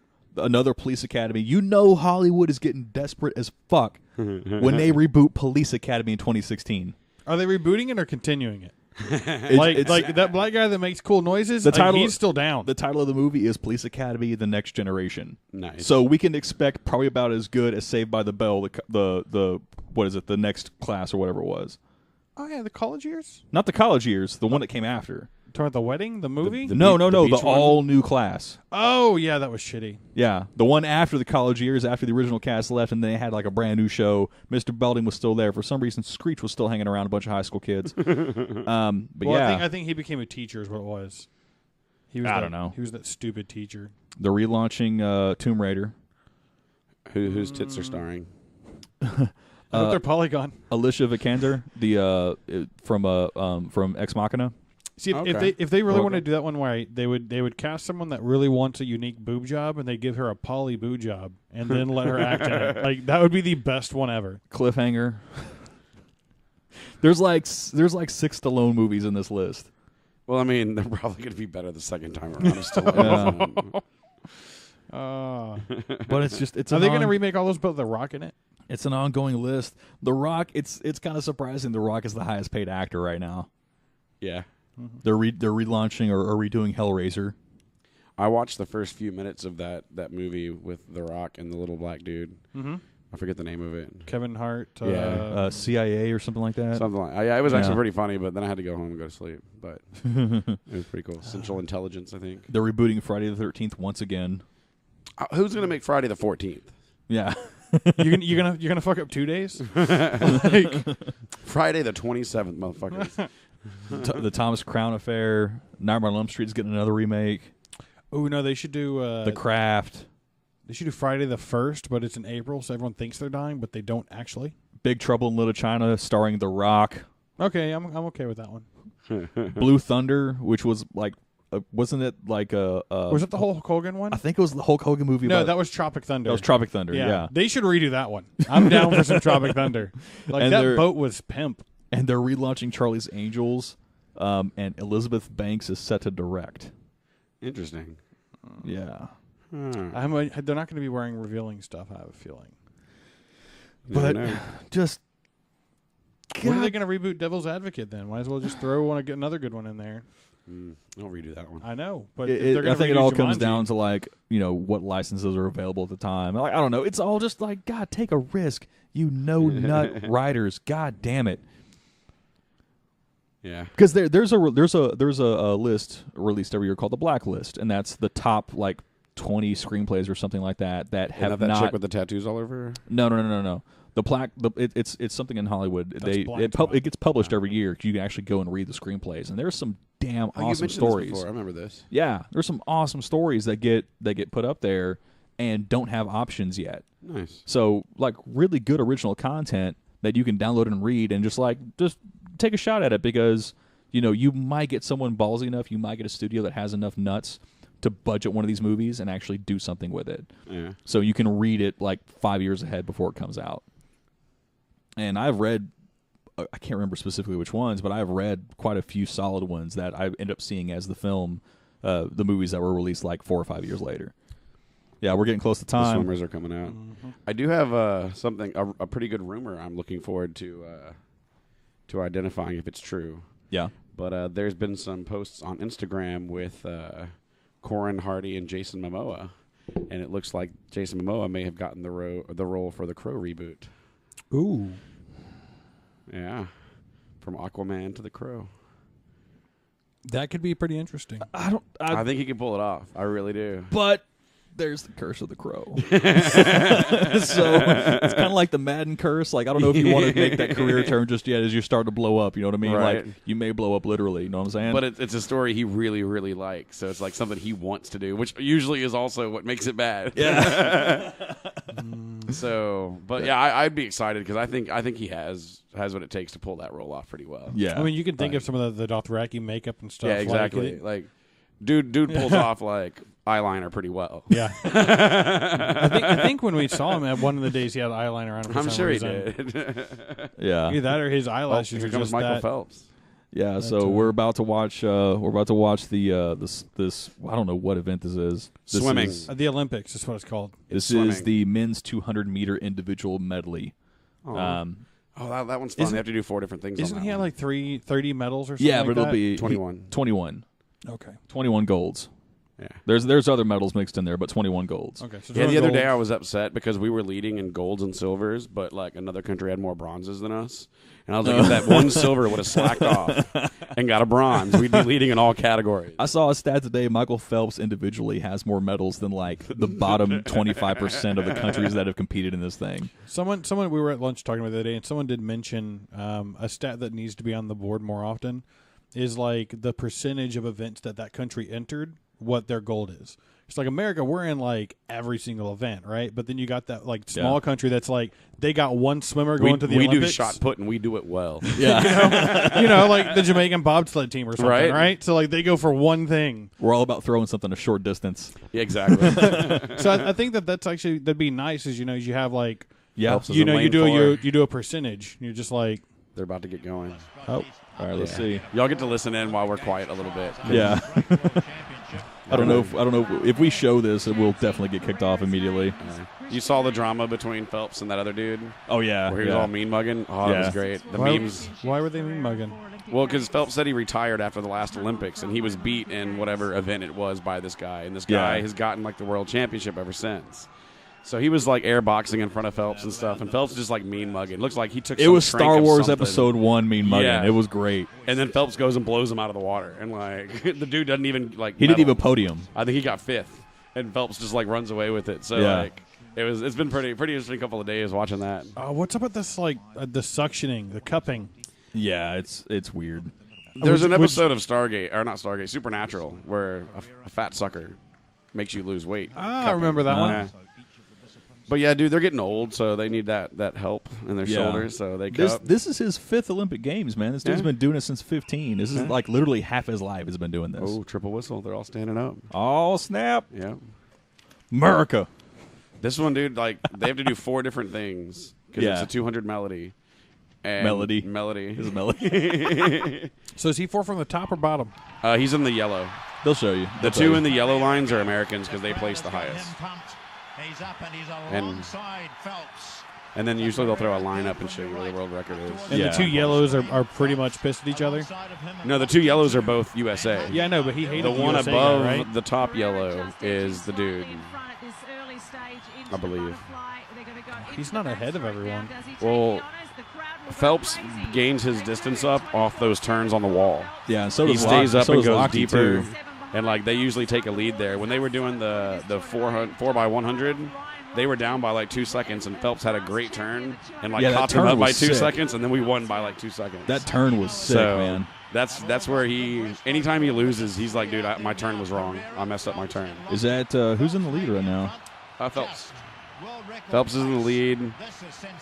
Speaker 3: Police Academy. You know Hollywood is getting desperate as fuck when they reboot Police Academy in 2016.
Speaker 4: Are they rebooting it or continuing it? Like that black guy that makes cool noises, he's still down.
Speaker 3: The title of the movie is Police Academy: The Next Generation.
Speaker 2: Nice.
Speaker 3: So we can expect probably about as good as Saved by the Bell, the what is it, the next class or whatever it was.
Speaker 4: Oh yeah, the college years?
Speaker 3: Not the college years, the one that came after.
Speaker 4: Talking about the wedding, the movie?
Speaker 3: The all new class.
Speaker 4: Oh yeah, that was shitty.
Speaker 3: Yeah, the one after the college years, after the original cast left, and they had like a brand new show. Mr. Belding was still there for some reason. Screech was still hanging around a bunch of high school kids.
Speaker 4: I think he became a teacher is what it was.
Speaker 3: I don't know.
Speaker 4: He was that stupid teacher.
Speaker 3: They're relaunching Tomb Raider.
Speaker 2: Whose tits are starring?
Speaker 4: I hope they're Polygon.
Speaker 3: Alicia Vikander, from Ex Machina.
Speaker 4: See, if they really want to do that one right, they would cast someone that really wants a unique boob job, and they give her a poly boob job, and then let her act in it. Like that would be the best one ever.
Speaker 3: Cliffhanger. There's like 6 Stallone movies in this list.
Speaker 2: Well, I mean, they're probably going to be better the second time around. Stallone.
Speaker 3: But it's.
Speaker 4: Are they going to remake all those but The Rock in it?
Speaker 3: It's an ongoing list. The Rock. It's kind of surprising. The Rock is the highest paid actor right now.
Speaker 2: Yeah.
Speaker 3: Mm-hmm. They're relaunching or redoing Hellraiser.
Speaker 2: I watched the first few minutes of that movie with The Rock and the little black dude.
Speaker 4: Mm-hmm.
Speaker 2: I forget the name of it.
Speaker 4: Kevin Hart.
Speaker 3: CIA or something like that.
Speaker 2: Something like it was actually pretty funny, but then I had to go home and go to sleep. But it was pretty cool. Central Intelligence, I think.
Speaker 3: They're rebooting Friday the 13th once again.
Speaker 2: Who's going to make Friday the 14th?
Speaker 3: Yeah.
Speaker 4: You're gonna fuck up 2 days?
Speaker 2: Friday the 27th, motherfuckers.
Speaker 3: The Thomas Crown Affair. Nightmare on Elm Street's getting another remake.
Speaker 4: Oh no, they should do
Speaker 3: The Craft.
Speaker 4: They should do Friday the 1st, but it's in April, so everyone thinks they're dying, but they don't actually.
Speaker 3: Big Trouble in Little China, starring The Rock.
Speaker 4: Okay, I'm okay with that one.
Speaker 3: Blue Thunder, which was like, wasn't it like a?
Speaker 4: Was it the Hulk Hogan one?
Speaker 3: I think it was the Hulk Hogan movie.
Speaker 4: No, that was Tropic Thunder.
Speaker 3: That was Tropic Thunder. Yeah.
Speaker 4: They should redo that one. I'm down for some Tropic Thunder. Like
Speaker 3: and
Speaker 4: that boat was pimp.
Speaker 3: And they're relaunching Charlie's Angels, and Elizabeth Banks is set to direct.
Speaker 2: Interesting.
Speaker 3: Yeah.
Speaker 4: They're not going to be wearing revealing stuff, I have a feeling.
Speaker 3: But just...
Speaker 4: When are they going to reboot Devil's Advocate then? Might as well just throw another good one in there.
Speaker 2: I'll redo that one.
Speaker 4: I know, but
Speaker 3: I think it all comes down to what licenses are available at the time. Like, I don't know. It's all just like, God, take a risk. You nut writers. God damn it.
Speaker 2: Yeah.
Speaker 3: Because there's a list released every year called the Blacklist, and that's the top 20 screenplays or something like that have
Speaker 2: that
Speaker 3: not.
Speaker 2: chick with the tattoos all over her?
Speaker 3: No. It's something in Hollywood. It gets published every year. You can actually go and read the screenplays, and there's some damn awesome stories.
Speaker 2: This before. I remember this.
Speaker 3: Yeah, there's some awesome stories that get put up there and don't have options yet.
Speaker 2: Nice.
Speaker 3: So really good original content that you can download and read, and just take a shot at it, because you might get someone ballsy enough. You might get a studio that has enough nuts to budget one of these movies and actually do something with it.
Speaker 2: Yeah.
Speaker 3: So you can read it 5 years ahead before it comes out. And I've read, I can't remember specifically which ones, but I've read quite a few solid ones that I end up seeing as the movies that were released 4 or 5 years later. Yeah, we're getting close to time.
Speaker 2: The Swimmers are coming out. Mm-hmm. I do have a pretty good rumor I'm looking forward to identifying if it's true.
Speaker 3: Yeah.
Speaker 2: But there's been some posts on Instagram with Corin Hardy and Jason Momoa, and it looks like Jason Momoa may have gotten the role for the Crow reboot.
Speaker 4: Ooh.
Speaker 2: Yeah. From Aquaman to the Crow.
Speaker 4: That could be pretty interesting.
Speaker 3: I
Speaker 2: think he can pull it off. I really do.
Speaker 3: But there's the curse of the crow. So it's kind of like the Madden curse. I don't know if you want to make that career term just yet as you start to blow up. You know what I mean?
Speaker 2: Right.
Speaker 3: You may blow up literally. You know what I'm saying?
Speaker 2: But it's a story he really, really likes. So it's something he wants to do, which usually is also what makes it bad.
Speaker 3: Yeah.
Speaker 2: I'd be excited because I think he has what it takes to pull that role off pretty well.
Speaker 3: Yeah.
Speaker 4: I mean, you can think of some of the Dothraki makeup and stuff.
Speaker 2: Yeah, exactly. Dude pulls off eyeliner pretty well.
Speaker 4: Yeah. I think when we saw him at one of the days he had eyeliner on.
Speaker 2: I'm sure he did.
Speaker 3: Yeah.
Speaker 4: Either that or his eyelashes
Speaker 2: here
Speaker 4: are
Speaker 2: comes
Speaker 4: just
Speaker 2: Michael
Speaker 4: that.
Speaker 2: Phelps.
Speaker 3: Yeah, so we're about to watch. This. I don't know what event this is.
Speaker 2: Swimming.
Speaker 4: The Olympics is what it's called.
Speaker 3: This is the men's 200-meter individual medley.
Speaker 2: That one's fun. They have to do 4 different things.
Speaker 4: Isn't he at 30 medals or something?
Speaker 3: Yeah, but it'll be
Speaker 2: 21.
Speaker 3: 21.
Speaker 4: Okay.
Speaker 3: 21 golds.
Speaker 2: Yeah.
Speaker 3: There's other medals mixed in there, but 21 golds.
Speaker 4: Okay. So
Speaker 2: the other day I was upset because we were leading in golds and silvers, but another country had more bronzes than us. And I was like, if that one silver would have slacked off and got a bronze, we'd be leading in all categories.
Speaker 3: I saw a stat today. Michael Phelps individually has more medals than the bottom 25% of the countries that have competed in this thing.
Speaker 4: Someone we were at lunch talking about the other day, and someone did mention a stat that needs to be on the board more often is the percentage of events that country entered, what their gold is. It's like America, we're in like every single event, right? But then you got that like small country that's like they got one swimmer going to the Olympics.
Speaker 2: We do shot put and we do it well.
Speaker 4: Yeah, you know, like the Jamaican bobsled team or something, right? So like they go for one thing.
Speaker 3: We're all about throwing something a short distance.
Speaker 2: Yeah, exactly.
Speaker 4: So I think that's actually that'd be nice. Is you have like
Speaker 3: you
Speaker 4: do a percentage. You're just like
Speaker 2: they're about to get going.
Speaker 3: Oh, all right. Let's see.
Speaker 2: Y'all get to listen in while we're quiet a little bit.
Speaker 3: Yeah. I don't know if we show this, it will definitely get kicked off immediately.
Speaker 2: You saw the drama between Phelps and that other dude?
Speaker 3: Oh, yeah.
Speaker 2: Where he was all mean mugging? Oh, that was great. The memes.
Speaker 4: Why were they mean mugging?
Speaker 2: Well, because Phelps said he retired after the last Olympics, and he was beat in whatever event it was by this guy. And this guy has gotten, like, the world championship ever since. So he was, like, air boxing in front of Phelps and stuff, and Phelps just, like, mean mugging. Looks like he took
Speaker 3: It was Star Wars Episode 1 mean mugging.
Speaker 2: Yeah.
Speaker 3: It was great.
Speaker 2: And then Phelps goes and blows him out of the water. And, like, the dude doesn't even, like,
Speaker 3: He didn't even podium.
Speaker 2: I think he got 5th. And Phelps just, like, runs away with it. So, like, it's been pretty interesting couple of days watching that.
Speaker 4: What's up with this, like, the suctioning, the cupping?
Speaker 3: Yeah, it's weird.
Speaker 2: There's an episode of Supernatural, where a fat sucker makes you lose weight.
Speaker 4: I remember that one.
Speaker 2: Yeah. But yeah, dude, they're getting old, so they need that help in their shoulders. So they cup.
Speaker 3: This is his 5th Olympic Games, man. This dude's been doing it since 15. This is like literally half his life has been doing this.
Speaker 2: Oh, triple whistle! They're all standing up.
Speaker 3: Oh snap!
Speaker 2: Yeah,
Speaker 3: America.
Speaker 2: This one, dude, like they have to do 4 different things because it's a 200 melody. And
Speaker 3: melody.
Speaker 2: This
Speaker 3: is melody.
Speaker 4: So is he 4 from the top or bottom?
Speaker 2: He's in the yellow.
Speaker 3: They'll show you.
Speaker 2: The 2 in the yellow lines are Americans because they place the highest.
Speaker 5: He's up and he's alongside Phelps.
Speaker 2: And then usually they'll throw a line up and show you where the world record is.
Speaker 4: And the 2 yellows are pretty much pissed at each other?
Speaker 2: No, the 2 yellows are both USA.
Speaker 4: Yeah, I know, but he hated
Speaker 2: the one
Speaker 4: USA
Speaker 2: above
Speaker 4: guy, right?
Speaker 2: the top yellow is the dude, I believe.
Speaker 4: He's not ahead of everyone.
Speaker 2: Well, Phelps gains his distance up off those turns on the wall.
Speaker 3: Yeah, and so
Speaker 2: he
Speaker 3: does
Speaker 2: stays up and goes
Speaker 3: Lochte
Speaker 2: deeper.
Speaker 3: too.
Speaker 2: And like they usually take a lead there. When they were doing the 4x100, they were down by like 2 seconds, and Phelps had a great turn and like caught them up by 2 seconds, and then we won by like 2 seconds.
Speaker 3: That turn was sick, man.
Speaker 2: That's where anytime he loses, he's like, dude, my turn was wrong. I messed up my turn.
Speaker 3: Is that who's in the lead right now?
Speaker 2: Phelps. Phelps is in the lead,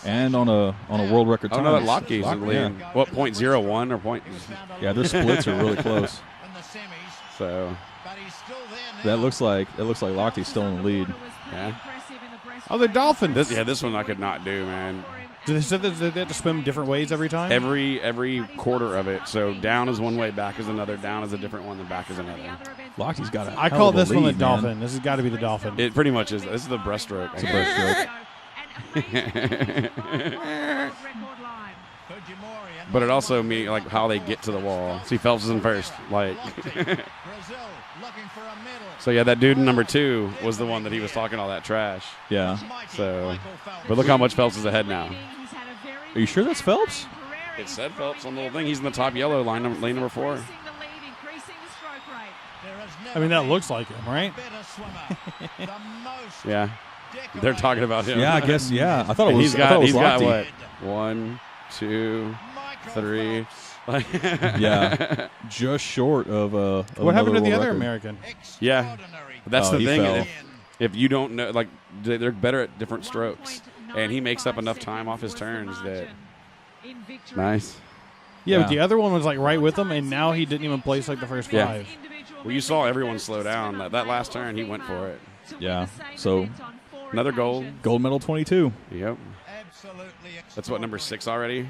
Speaker 3: and on a world record time.
Speaker 2: Oh no, Lochte's in the lead.
Speaker 3: Yeah.
Speaker 2: What, 0.01 or point?
Speaker 3: Yeah, their splits are really close.
Speaker 2: So
Speaker 3: that looks like Lochte's still in the lead.
Speaker 2: Yeah.
Speaker 4: Oh, the Dolphins.
Speaker 2: This one I could not do, man.
Speaker 4: Do they say that they have to swim different ways every time?
Speaker 2: Every quarter of it. So down is one way, back is another. Down is a different one, and back is another.
Speaker 3: Lochte's got a
Speaker 4: I call this one the Dolphin. This has got to be the Dolphin.
Speaker 2: It pretty much is. This is the breaststroke.
Speaker 3: It's a breaststroke.
Speaker 2: But it also means like how they get to the wall. See, Phelps is in first. Like, so yeah, that dude in number 2 was the one that he was talking all that trash.
Speaker 3: Yeah.
Speaker 2: So, but look how much Phelps is ahead now.
Speaker 3: Are you sure that's Phelps?
Speaker 2: It said Phelps on the little thing. He's in the top yellow line number 4.
Speaker 4: I mean, that looks like him, right?
Speaker 2: Yeah. They're talking about him.
Speaker 3: Yeah, I guess. Yeah, I thought it was.
Speaker 2: He's got
Speaker 3: Locchte.
Speaker 2: what? 1, 2, 3.
Speaker 3: Yeah, just short of.
Speaker 4: What happened to the
Speaker 3: world
Speaker 4: other
Speaker 3: record.
Speaker 4: American?
Speaker 2: Yeah, that's the
Speaker 3: he
Speaker 2: thing.
Speaker 3: fell.
Speaker 2: If you don't know, like they're better at different strokes, and he makes up enough time off his turns that. Nice.
Speaker 4: Yeah, but the other one was like right with him, and now he didn't even place like the first 5.
Speaker 2: Well, you saw everyone slow down. That last turn, he went for it.
Speaker 3: Yeah. So
Speaker 2: another gold.
Speaker 3: Gold medal 22.
Speaker 2: Yep. That's what, number 6 already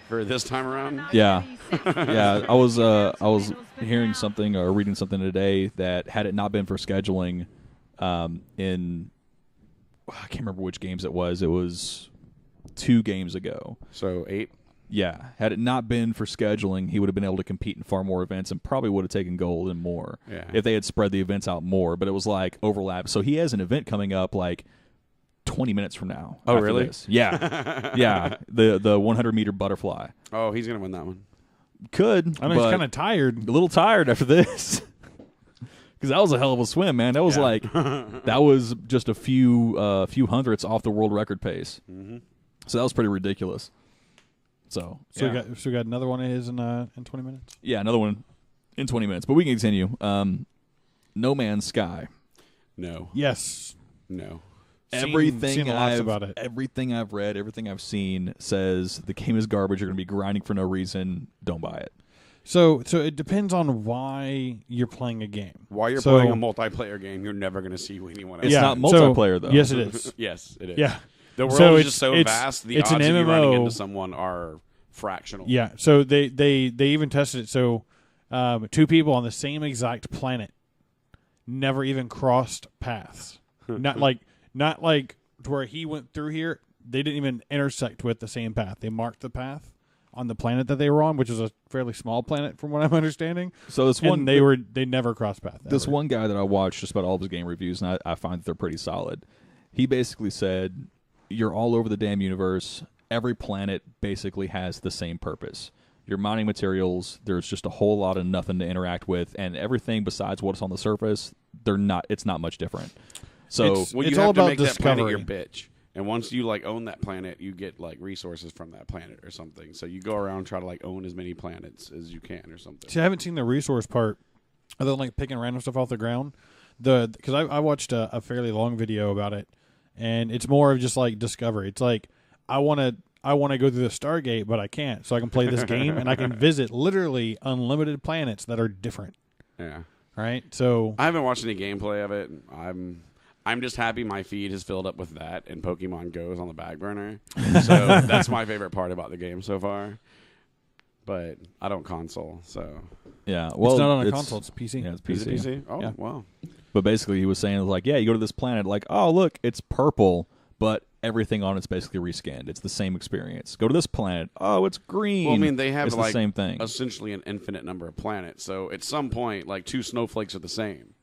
Speaker 2: for this time around.
Speaker 3: Yeah. Yeah. I was hearing something or reading something today that had it not been for scheduling, in I can't remember which games it was 2 games ago.
Speaker 2: So 8.
Speaker 3: Yeah, had it not been for scheduling, he would have been able to compete in far more events and probably would have taken gold and more if they had spread the events out more. But it was like overlap. So he has an event coming up like 20 minutes from now.
Speaker 2: Oh, really?
Speaker 3: This. Yeah. Yeah, the 100-meter butterfly.
Speaker 2: Oh, he's going to win that one.
Speaker 3: Could.
Speaker 4: I know he's kind of tired.
Speaker 3: A little tired after this. Because that was a hell of a swim, man. That was that was just a few hundredths off the world record pace.
Speaker 2: Mm-hmm.
Speaker 3: So that was pretty ridiculous. So
Speaker 4: we got another one of his in 20 minutes.
Speaker 3: Yeah, another one in 20 minutes. But we can continue. No Man's Sky.
Speaker 2: No.
Speaker 4: Yes.
Speaker 2: No.
Speaker 3: Everything
Speaker 4: seen lots about it.
Speaker 3: Everything I've read, everything I've seen says the game is garbage. You're going to be grinding for no reason. Don't buy it.
Speaker 4: So it depends on why you're playing a game.
Speaker 2: While you're playing a multiplayer game, you're never going to see anyone else.
Speaker 3: It's not multiplayer, though.
Speaker 4: Yes, it is.
Speaker 2: Yes, it is.
Speaker 4: Yeah.
Speaker 2: The world is just so vast, the odds
Speaker 4: an
Speaker 2: of you
Speaker 4: MMO.
Speaker 2: running into someone are fractional.
Speaker 4: Yeah, so they even tested it. So 2 people on the same exact planet never even crossed paths. not like to where he went through here. They didn't even intersect with the same path. They marked the path on the planet that they were on, which is a fairly small planet from what I'm understanding.
Speaker 3: So this one,
Speaker 4: they never crossed paths.
Speaker 3: This one guy that I watched just about all of his game reviews, and I find that they're pretty solid. He basically said, you're all over the damn universe. Every planet basically has the same purpose. You're mining materials. There's just a whole lot of nothing to interact with, and everything besides what's on the surface, it's not much different. So
Speaker 4: it's
Speaker 2: you
Speaker 4: all
Speaker 2: have to
Speaker 4: about
Speaker 2: make that planet
Speaker 4: discovery.
Speaker 2: your bitch. And once you own that planet, you get resources from that planet or something. So you go around and try to own as many planets as you can or something.
Speaker 4: See, I haven't seen the resource part, other than picking random stuff off the ground. Because I watched a fairly long video about it, and it's more of just discovery. It's I want to go through the Stargate, but I can't, so I can play this game and I can visit literally unlimited planets that are different.
Speaker 2: Yeah.
Speaker 4: Right. So
Speaker 2: I haven't watched any gameplay of it. I'm just happy my feed has filled up with that, and Pokemon Go's on the back burner. So that's my favorite part about the game so far. But I don't console, so
Speaker 3: yeah. Well,
Speaker 4: it's not on a console; it's PC.
Speaker 3: Yeah, it's PC.
Speaker 2: Is it PC? Oh,
Speaker 3: yeah.
Speaker 2: Wow.
Speaker 3: But basically, he was saying you go to this planet, oh look, it's purple, but everything on it's basically reskinned. It's the same experience. Go to this planet, oh, it's green.
Speaker 2: Well, I mean, they have
Speaker 3: it's the same thing.
Speaker 2: Essentially an infinite number of planets. So at some point, 2 snowflakes are the same.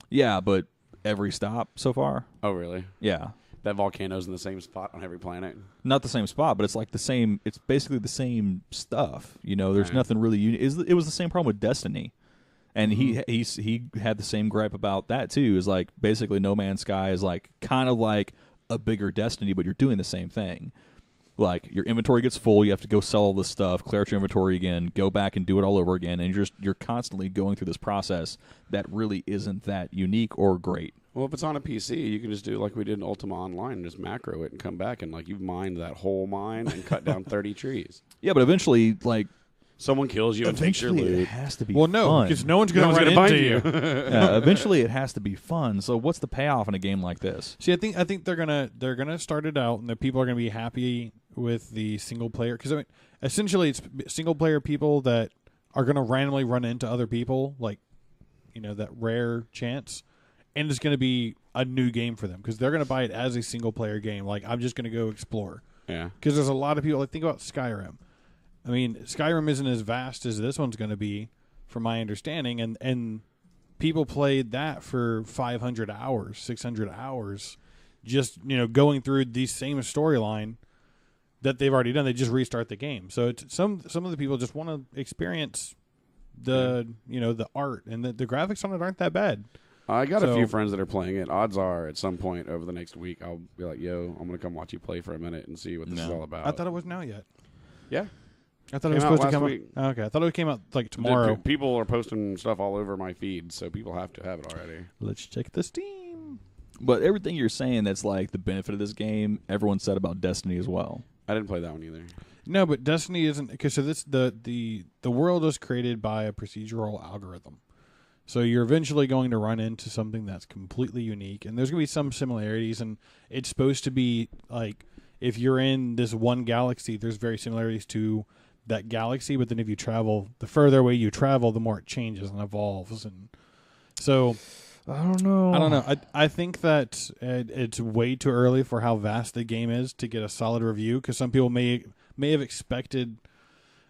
Speaker 3: Yeah, but every stop so far.
Speaker 2: Oh, really?
Speaker 3: Yeah.
Speaker 2: That volcano's in the same spot on every planet?
Speaker 3: Not the same spot, but it's the same. It's basically the same stuff. There's nothing really unique. It was the same problem with Destiny, and he had the same gripe about that too. Is basically No Man's Sky is kind of like a bigger Destiny, but you're doing the same thing. Your inventory gets full, you have to go sell all this stuff, clear out your inventory again, go back and do it all over again, and you're constantly going through this process that really isn't that unique or great.
Speaker 2: Well, if it's on a PC, you can just do like we did in Ultima Online and just macro it and come back and you've mined that whole mine and cut down 30 trees.
Speaker 3: Yeah, but eventually,
Speaker 2: someone kills you and takes your
Speaker 3: eventually
Speaker 2: loot.
Speaker 3: it has to be
Speaker 4: Well, no,
Speaker 3: fun.
Speaker 4: because no one's going to run
Speaker 2: bind
Speaker 4: into you.
Speaker 3: Yeah, eventually it has to be fun. So what's the payoff in a game like this?
Speaker 4: See, I think they're gonna start it out, and the people are gonna be happy with the single player, because essentially it's single player people that are gonna randomly run into other people, that rare chance, and it's gonna be a new game for them because they're gonna buy it as a single player game. I'm just gonna go explore.
Speaker 2: Yeah.
Speaker 4: Because there's a lot of people. Think about Skyrim. I mean, Skyrim isn't as vast as this one's gonna be, from my understanding, and people played that for 500 hours, 600 hours, just going through the same storyline that they've already done. They just restart the game. So it's some of the people just want to experience the the art, and the graphics on it aren't that bad.
Speaker 2: I got a few friends that are playing it. Odds are at some point over the next week I'll be like, yo, I'm going to come watch you play for a minute and see what this is all about.
Speaker 4: I thought it wasn't out yet.
Speaker 2: Yeah.
Speaker 4: I thought it was supposed to come
Speaker 2: week.
Speaker 4: out. Okay, I thought it came out tomorrow.
Speaker 2: People are posting stuff all over my feed, so people have to have it already.
Speaker 4: Let's check the Steam.
Speaker 3: But everything you're saying that's the benefit of this game, everyone said about Destiny as well.
Speaker 2: I didn't play that one either.
Speaker 4: No, but Destiny isn't, because the world is created by a procedural algorithm. So you're eventually going to run into something that's completely unique, and there's going to be some similarities, and it's supposed to be if you're in this one galaxy, there's very similarities to that galaxy, but then if you travel, the further away you travel, the more it changes and evolves, and so
Speaker 3: I don't know.
Speaker 4: I think that it's way too early for how vast the game is to get a solid review, because some people may have expected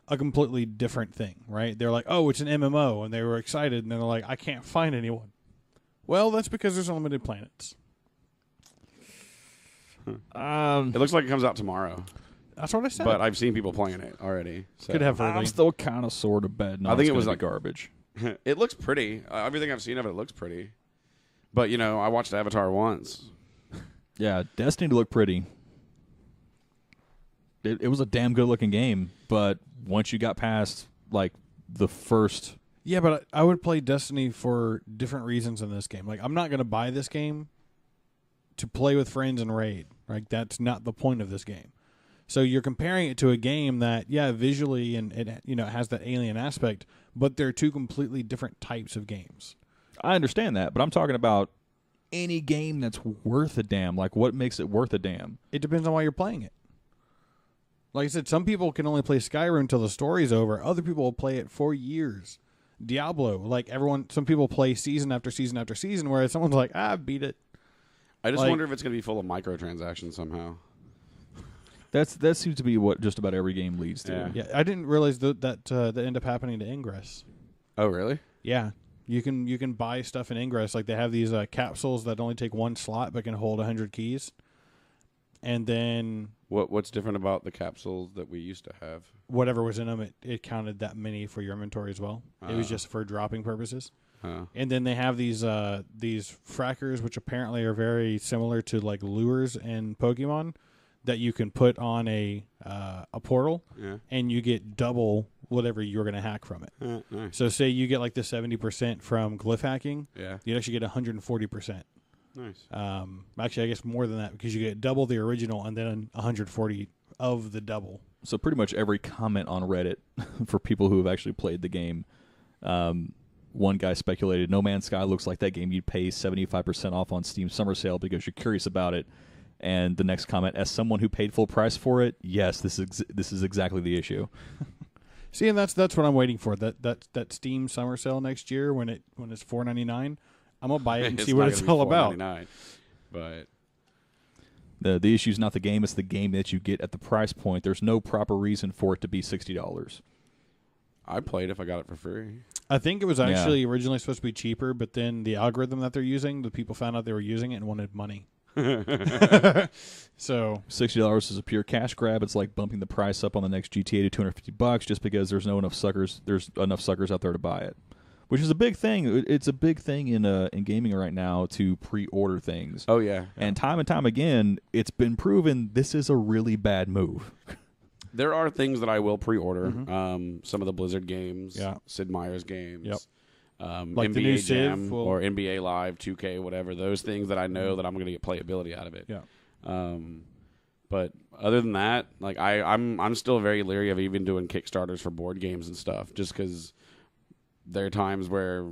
Speaker 4: a completely different thing, right? They're like, oh, it's an MMO, and they were excited, and then they're like, I can't find anyone. Well, that's because there's unlimited planets.
Speaker 2: It looks like it comes out tomorrow.
Speaker 4: That's what I said.
Speaker 2: But I've seen people playing it already. So.
Speaker 4: Could have early.
Speaker 3: I'm still kind of sort of betting.
Speaker 2: I think it was
Speaker 3: garbage.
Speaker 2: It looks pretty. Everything I've seen of it looks pretty. But I watched Avatar once.
Speaker 3: Yeah, Destiny looked pretty. It was a damn good looking game, but once you got past the first
Speaker 4: Yeah, but I would play Destiny for different reasons in this game. Like, I'm not going to buy this game to play with friends and raid. Like, that's not the point of this game. So you're comparing it to a game that, yeah, visually and it has that alien aspect, but they're two completely different types of games.
Speaker 3: I understand that, but I'm talking about any game that's worth a damn. Like, what makes it worth a damn?
Speaker 4: It depends on why you're playing it. Like I said, some people can only play Skyrim until the story's over. Other people will play it for years. Diablo, like some people play season after season after season, whereas someone's like, I beat it.
Speaker 2: I just wonder if it's going to be full of microtransactions somehow.
Speaker 3: That seems to be what just about every game leads to.
Speaker 4: Yeah, I didn't realize that ended up happening to Ingress.
Speaker 2: Oh, really?
Speaker 4: Yeah, you can buy stuff in Ingress. Like, they have these capsules that only take one slot but can hold 100 keys. And then
Speaker 2: what's different about the capsules that we used to have?
Speaker 4: Whatever was in them, it counted that many for your inventory as well. It was just for dropping purposes. And then they have these frackers, which apparently are very similar to like lures in Pokemon, that you can put on a portal, and you get double whatever you're going to hack from it.
Speaker 2: Nice.
Speaker 4: So say you get like the 70% from glyph hacking, you'd actually get 140%.
Speaker 2: Nice.
Speaker 4: Actually, I guess more than that, because you get double the original and then 140 of the double.
Speaker 3: So pretty much every comment on Reddit for people who have actually played the game, one guy speculated, No Man's Sky looks like that game you'd pay 75% off on Steam Summer Sale because you're curious about it. And the next comment, as someone who paid full price for it, yes, this is exactly the issue.
Speaker 4: See, and that's what I'm waiting for. That Steam Summer Sale next year when it's $4.99. I'm gonna buy it and see what it's all about.
Speaker 2: But
Speaker 3: the issue is not the game; it's the game that you get at the price point. There's no proper reason for it to be $60.
Speaker 2: I played if I got it for free.
Speaker 4: I think it was actually originally supposed to be cheaper, but then the algorithm that they're using, the people found out they were using it and wanted money. So
Speaker 3: $60 is a pure cash grab. It's like bumping the price up on the next GTA to $250 just because there's enough suckers out there to buy it. Which is a big thing. It's a big thing in gaming right now to pre-order things.
Speaker 2: Oh, yeah.
Speaker 3: And time again, it's been proven this is a really bad move.
Speaker 2: There are things that I will pre-order. Some of the Blizzard games, Sid Meier's games,
Speaker 4: like
Speaker 2: NBA
Speaker 4: the new
Speaker 2: Jam
Speaker 4: Civ
Speaker 2: or NBA Live, 2K, whatever. Those things that I know that I'm going to get playability out of it.
Speaker 4: Yeah.
Speaker 2: But other than that, like I'm still very leery of even doing Kickstarters for board games and stuff, just because there are times where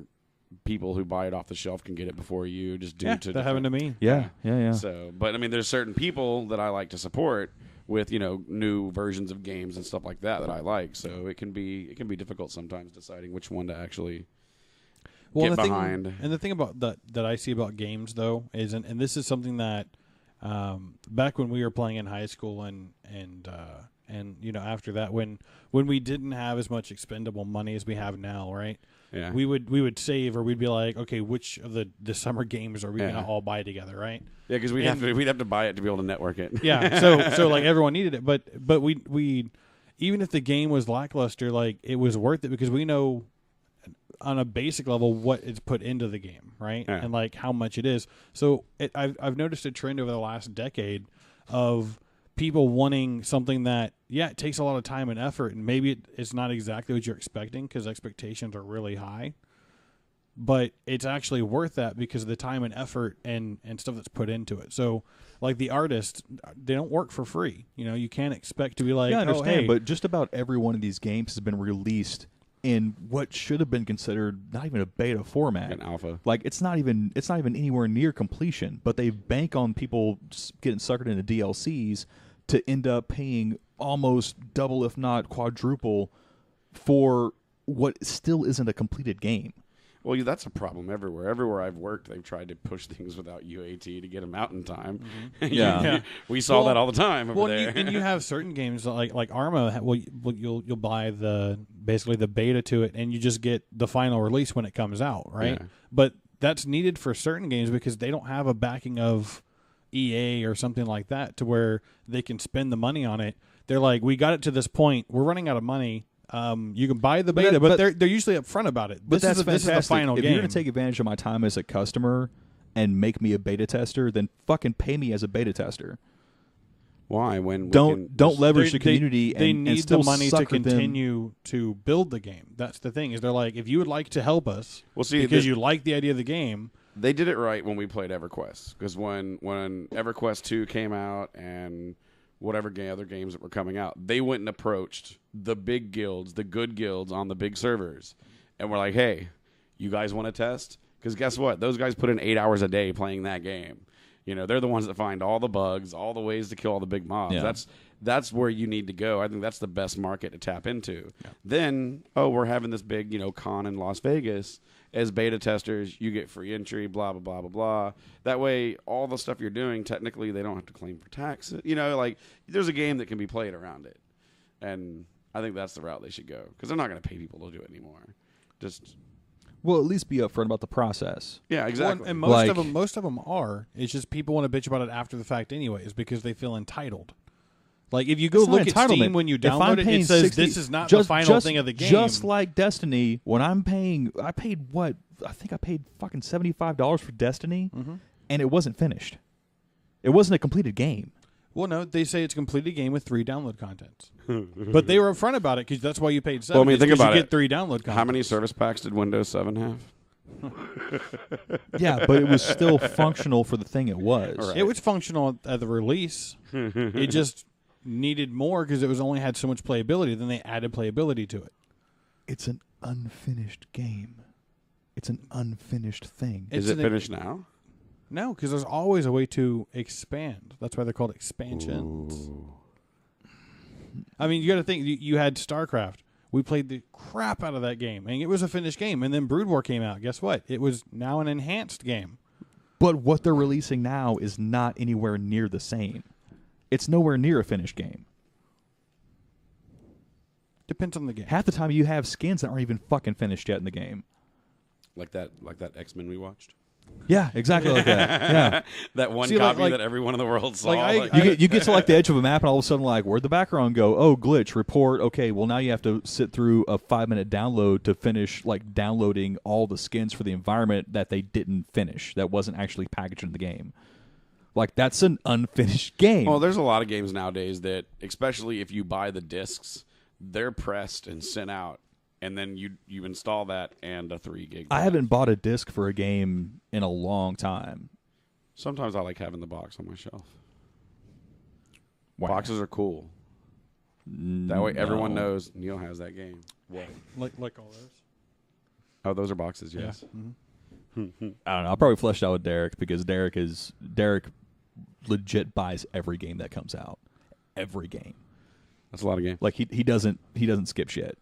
Speaker 2: people who buy it off the shelf can get it before you, just due to
Speaker 4: that happened to me.
Speaker 3: Yeah.
Speaker 2: So, but I mean, there's certain people that I like to support with new versions of games and stuff like that I like. So it can be difficult sometimes deciding which one to actually get behind.
Speaker 4: And the thing about that I see about games though is, and this is something that back when we were playing in high school and after that when we didn't have as much expendable money as we have now, right?
Speaker 2: Yeah.
Speaker 4: We would save, or we'd be like, okay, which of the summer games are we gonna all buy together, right?
Speaker 2: Yeah, because we'd have to buy it to be able to network it.
Speaker 4: Yeah. So like everyone needed it, but we even if the game was lackluster, like it was worth it because we know on a basic level what is put into the game, right?
Speaker 2: Yeah.
Speaker 4: And like how much it is. So I've noticed a trend over the last decade of people wanting something that, it takes a lot of time and effort, and maybe it's not exactly what you're expecting because expectations are really high, but it's actually worth that because of the time and effort and stuff that's put into it. So, like the artists, they don't work for free. You can't expect to be like,
Speaker 3: I understand,
Speaker 4: hey.
Speaker 3: but just about every one of these games has been released in what should have been considered not even a beta format,
Speaker 2: an alpha.
Speaker 3: Like it's not even anywhere near completion. But they bank on people getting suckered into DLCs to end up paying almost double, if not quadruple, for what still isn't a completed game.
Speaker 2: Well, that's a problem everywhere. Everywhere I've worked, they've tried to push things without UAT to get them out in time. Mm-hmm.
Speaker 3: Yeah.
Speaker 2: We saw that all the time over there.
Speaker 4: And you have certain games like Arma. You'll buy basically the beta to it, and you just get the final release when it comes out, right?
Speaker 2: Yeah.
Speaker 4: But that's needed for certain games because they don't have a backing of EA or something like that to where they can spend the money on it. They're like, we got it to this point. We're running out of money. You can buy the beta, but they're usually upfront about it.
Speaker 3: But this is the
Speaker 4: final game.
Speaker 3: If you're going to take advantage of my time as a customer and make me a beta tester, then fucking pay me as a beta tester.
Speaker 2: Why? When
Speaker 3: don't leverage the community.
Speaker 4: They
Speaker 3: and
Speaker 4: need
Speaker 3: still
Speaker 4: the money to
Speaker 3: sucker them.
Speaker 4: continue to build the game. That's the thing. Is they're like, if you would like to help us, because you like the idea of the game.
Speaker 2: They did it right when we played EverQuest, because when EverQuest 2 came out and whatever other games that were coming out, they went and approached the big guilds, the good guilds on the big servers, and were like, hey, you guys want to test? Because guess what? Those guys put in 8 hours a day playing that game. You know, they're the ones that find all the bugs, all the ways to kill all the big mobs.
Speaker 3: Yeah.
Speaker 2: That's where you need to go. I think that's the best market to tap into. Yeah. Then, we're having this big, con in Las Vegas. As beta testers, you get free entry, blah, blah, blah, blah, blah. That way, all the stuff you're doing, technically, they don't have to claim for taxes. There's a game that can be played around it. And I think that's the route they should go, because they're not going to pay people to do it anymore.
Speaker 3: Well, at least be upfront about the process.
Speaker 2: Yeah, exactly.
Speaker 4: Well, and most of them are. It's just people want to bitch about it after the fact anyways, because they feel entitled. Like, if you go look at Steam when you download it, it says this is not the final thing of the game.
Speaker 3: Just like Destiny, when I paid what? I think I paid fucking $75 for Destiny, and it wasn't finished. It wasn't a completed game.
Speaker 4: Well, no, they say it's a completed game with 3 download contents. But they were upfront about it, because that's why you paid $7.
Speaker 2: Well, I mean, think about
Speaker 4: you get 3 download contents.
Speaker 2: How many service packs did Windows 7 have?
Speaker 3: Yeah, but it was still functional for the thing it was.
Speaker 2: Right.
Speaker 4: It was functional at the release. It just needed more because it only had so much playability. Then they added playability to it.
Speaker 3: It's an unfinished game. It's an unfinished thing.
Speaker 2: Is it finished now?
Speaker 4: No, because there's always a way to expand. That's why they're called expansions.
Speaker 2: Ooh.
Speaker 4: I mean, you got to think. You had StarCraft. We played the crap out of that game, and it was a finished game. And then Brood War came out. Guess what? It was now an enhanced game.
Speaker 3: But what they're releasing now is not anywhere near the same. It's nowhere near a finished game.
Speaker 4: Depends on the game.
Speaker 3: Half the time you have skins that aren't even fucking finished yet in the game.
Speaker 2: Like that X-Men we watched?
Speaker 3: Yeah, exactly like that. Yeah.
Speaker 2: That one copy that everyone in the world saw.
Speaker 3: You get to like the edge of a map, and all of a sudden, like, where'd the background go? Oh, glitch, report. Okay, well, now you have to sit through a 5-minute download to finish, like, downloading all the skins for the environment that they didn't finish, that wasn't actually packaged in the game. Like, that's an unfinished game.
Speaker 2: Well, there's a lot of games nowadays that, especially if you buy the discs, they're pressed and sent out, and then you install that and a 3 gig.
Speaker 3: I haven't bought a disc for a game in a long time.
Speaker 2: Sometimes I like having the box on my shelf.
Speaker 3: Wow.
Speaker 2: Boxes are cool. That way everyone knows Neil has that game. What?
Speaker 4: Like all those?
Speaker 2: Oh, those are boxes, yes.
Speaker 4: Yeah.
Speaker 3: I don't know. I'll probably flesh out with Derek, because Derek legit buys every game that comes out. Every game.
Speaker 2: That's a lot of games.
Speaker 3: Like he doesn't skip shit.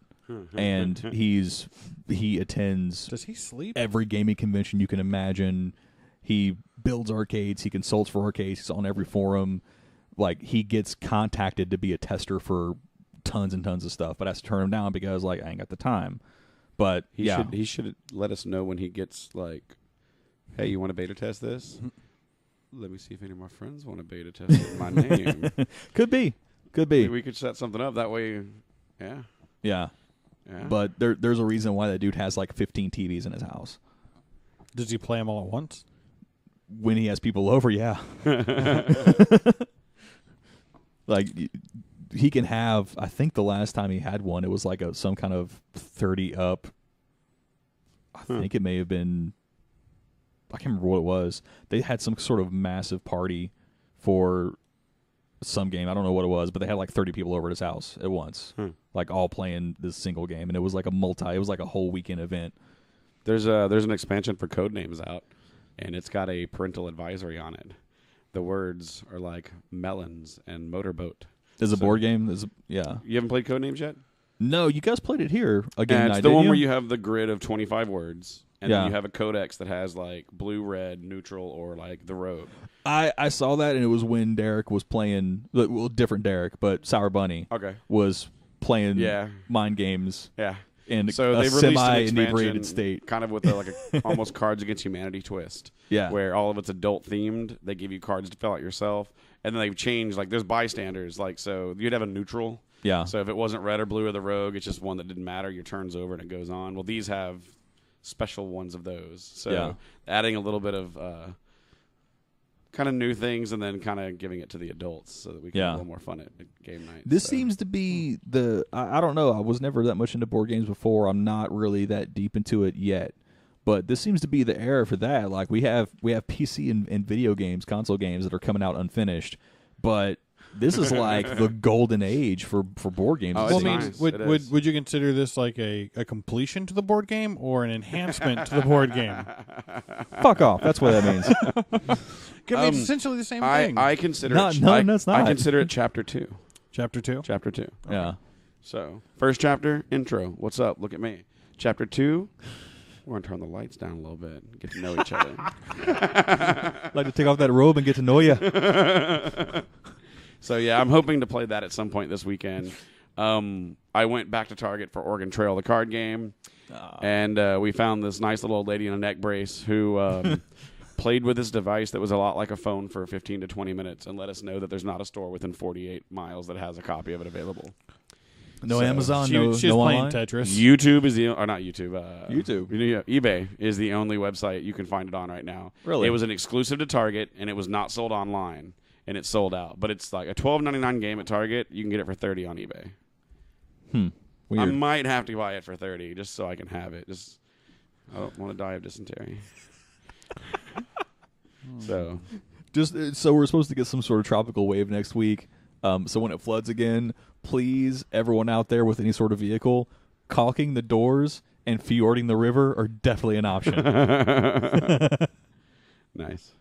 Speaker 3: And he attends
Speaker 4: Does he sleep?
Speaker 3: every gaming convention you can imagine. He builds arcades, he consults for arcades, he's on every forum. Like, he gets contacted to be a tester for tons and tons of stuff, but has to turn him down because, like, I ain't got the time. But
Speaker 2: he should let us know when he gets, like, hey, you want to beta test this? Let me see if any of my friends want to beta test it in my name.
Speaker 3: Could be.
Speaker 2: We could set something up that way. Yeah.
Speaker 3: Yeah. But there's a reason why that dude has like 15 TVs in his house.
Speaker 4: Does he play them all at once?
Speaker 3: When he has people over, yeah. Like, he can have, I think the last time he had one, it was like some kind of 30 up. I think it may have been, I can't remember what it was. They had some sort of massive party for some game. I don't know what it was, but they had like 30 people over at his house at once, like all playing this single game, and it was like it was like a whole weekend event.
Speaker 2: There's an expansion for Codenames out, and it's got a parental advisory on it. The words are like melons and motorboat.
Speaker 3: There's a board game. Yeah.
Speaker 2: You haven't played Codenames yet?
Speaker 3: No, you guys played it here again.
Speaker 2: It's the one where you have the grid of 25 words, and then you have a codex that has like blue, red, neutral, or like the rogue.
Speaker 3: I saw that, and it was when Derek was playing, well, different Derek, but Sour Bunny was playing mind games.
Speaker 2: Yeah.
Speaker 3: In
Speaker 2: so
Speaker 3: a
Speaker 2: they
Speaker 3: semi-inebriated state.
Speaker 2: Kind of with a almost Cards Against Humanity twist.
Speaker 3: Yeah.
Speaker 2: Where all of it's adult themed. They give you cards to fill out yourself. And then they've changed, like there's bystanders. Like, so you'd have a neutral.
Speaker 3: Yeah.
Speaker 2: So if it wasn't red or blue or the rogue, it's just one that didn't matter. Your turn's over and it goes on. Well, these have special ones of those. So adding a little bit of kind of new things and then kind of giving it to the adults so that we can have a little more fun at game night.
Speaker 3: This seems to be I don't know. I was never that much into board games before. I'm not really that deep into it yet. But this seems to be the era for that. Like we have PC and video games, console games that are coming out unfinished. But this is like the golden age for board games.
Speaker 2: Oh,
Speaker 4: Well, I mean,
Speaker 2: nice.
Speaker 4: would you consider this like a completion to the board game or an enhancement to the board game?
Speaker 3: Fuck off. That's what that means.
Speaker 4: It's essentially the same thing.
Speaker 2: I consider
Speaker 3: No,
Speaker 2: it.
Speaker 3: no, it's not.
Speaker 2: I consider it chapter 2.
Speaker 4: Chapter 2?
Speaker 2: Chapter 2.
Speaker 3: Yeah.
Speaker 2: So, first chapter, intro. What's up? Look at me. Chapter 2, we're going to turn the lights down a little bit and get to know each other.
Speaker 3: Like to take off that robe and get to know you.
Speaker 2: So, yeah, I'm hoping to play that at some point this weekend. I went back to Target for Oregon Trail, the card game, and we found this nice little old lady in a neck brace who played with this device that was a lot like a phone for 15 to 20 minutes and let us know that there's not a store within 48 miles that has a copy of it available.
Speaker 3: No
Speaker 2: So,
Speaker 3: Amazon,
Speaker 4: She
Speaker 3: no
Speaker 4: was playing
Speaker 3: online?
Speaker 4: Tetris.
Speaker 2: YouTube is or not YouTube.
Speaker 3: YouTube.
Speaker 2: eBay is the only website you can find it on right now.
Speaker 3: Really?
Speaker 2: It was an exclusive to Target, and it was not sold online, and it sold out. But it's like a $12.99 game at Target. You can get it for $30 on eBay.
Speaker 3: Weird.
Speaker 2: I might have to buy it for $30 just so I can have it. Just I don't want to die of dysentery. So
Speaker 3: So we're supposed to get some sort of tropical wave next week. So when it floods again, please, everyone out there with any sort of vehicle, caulking the doors and fjording the river are definitely an option.
Speaker 2: nice.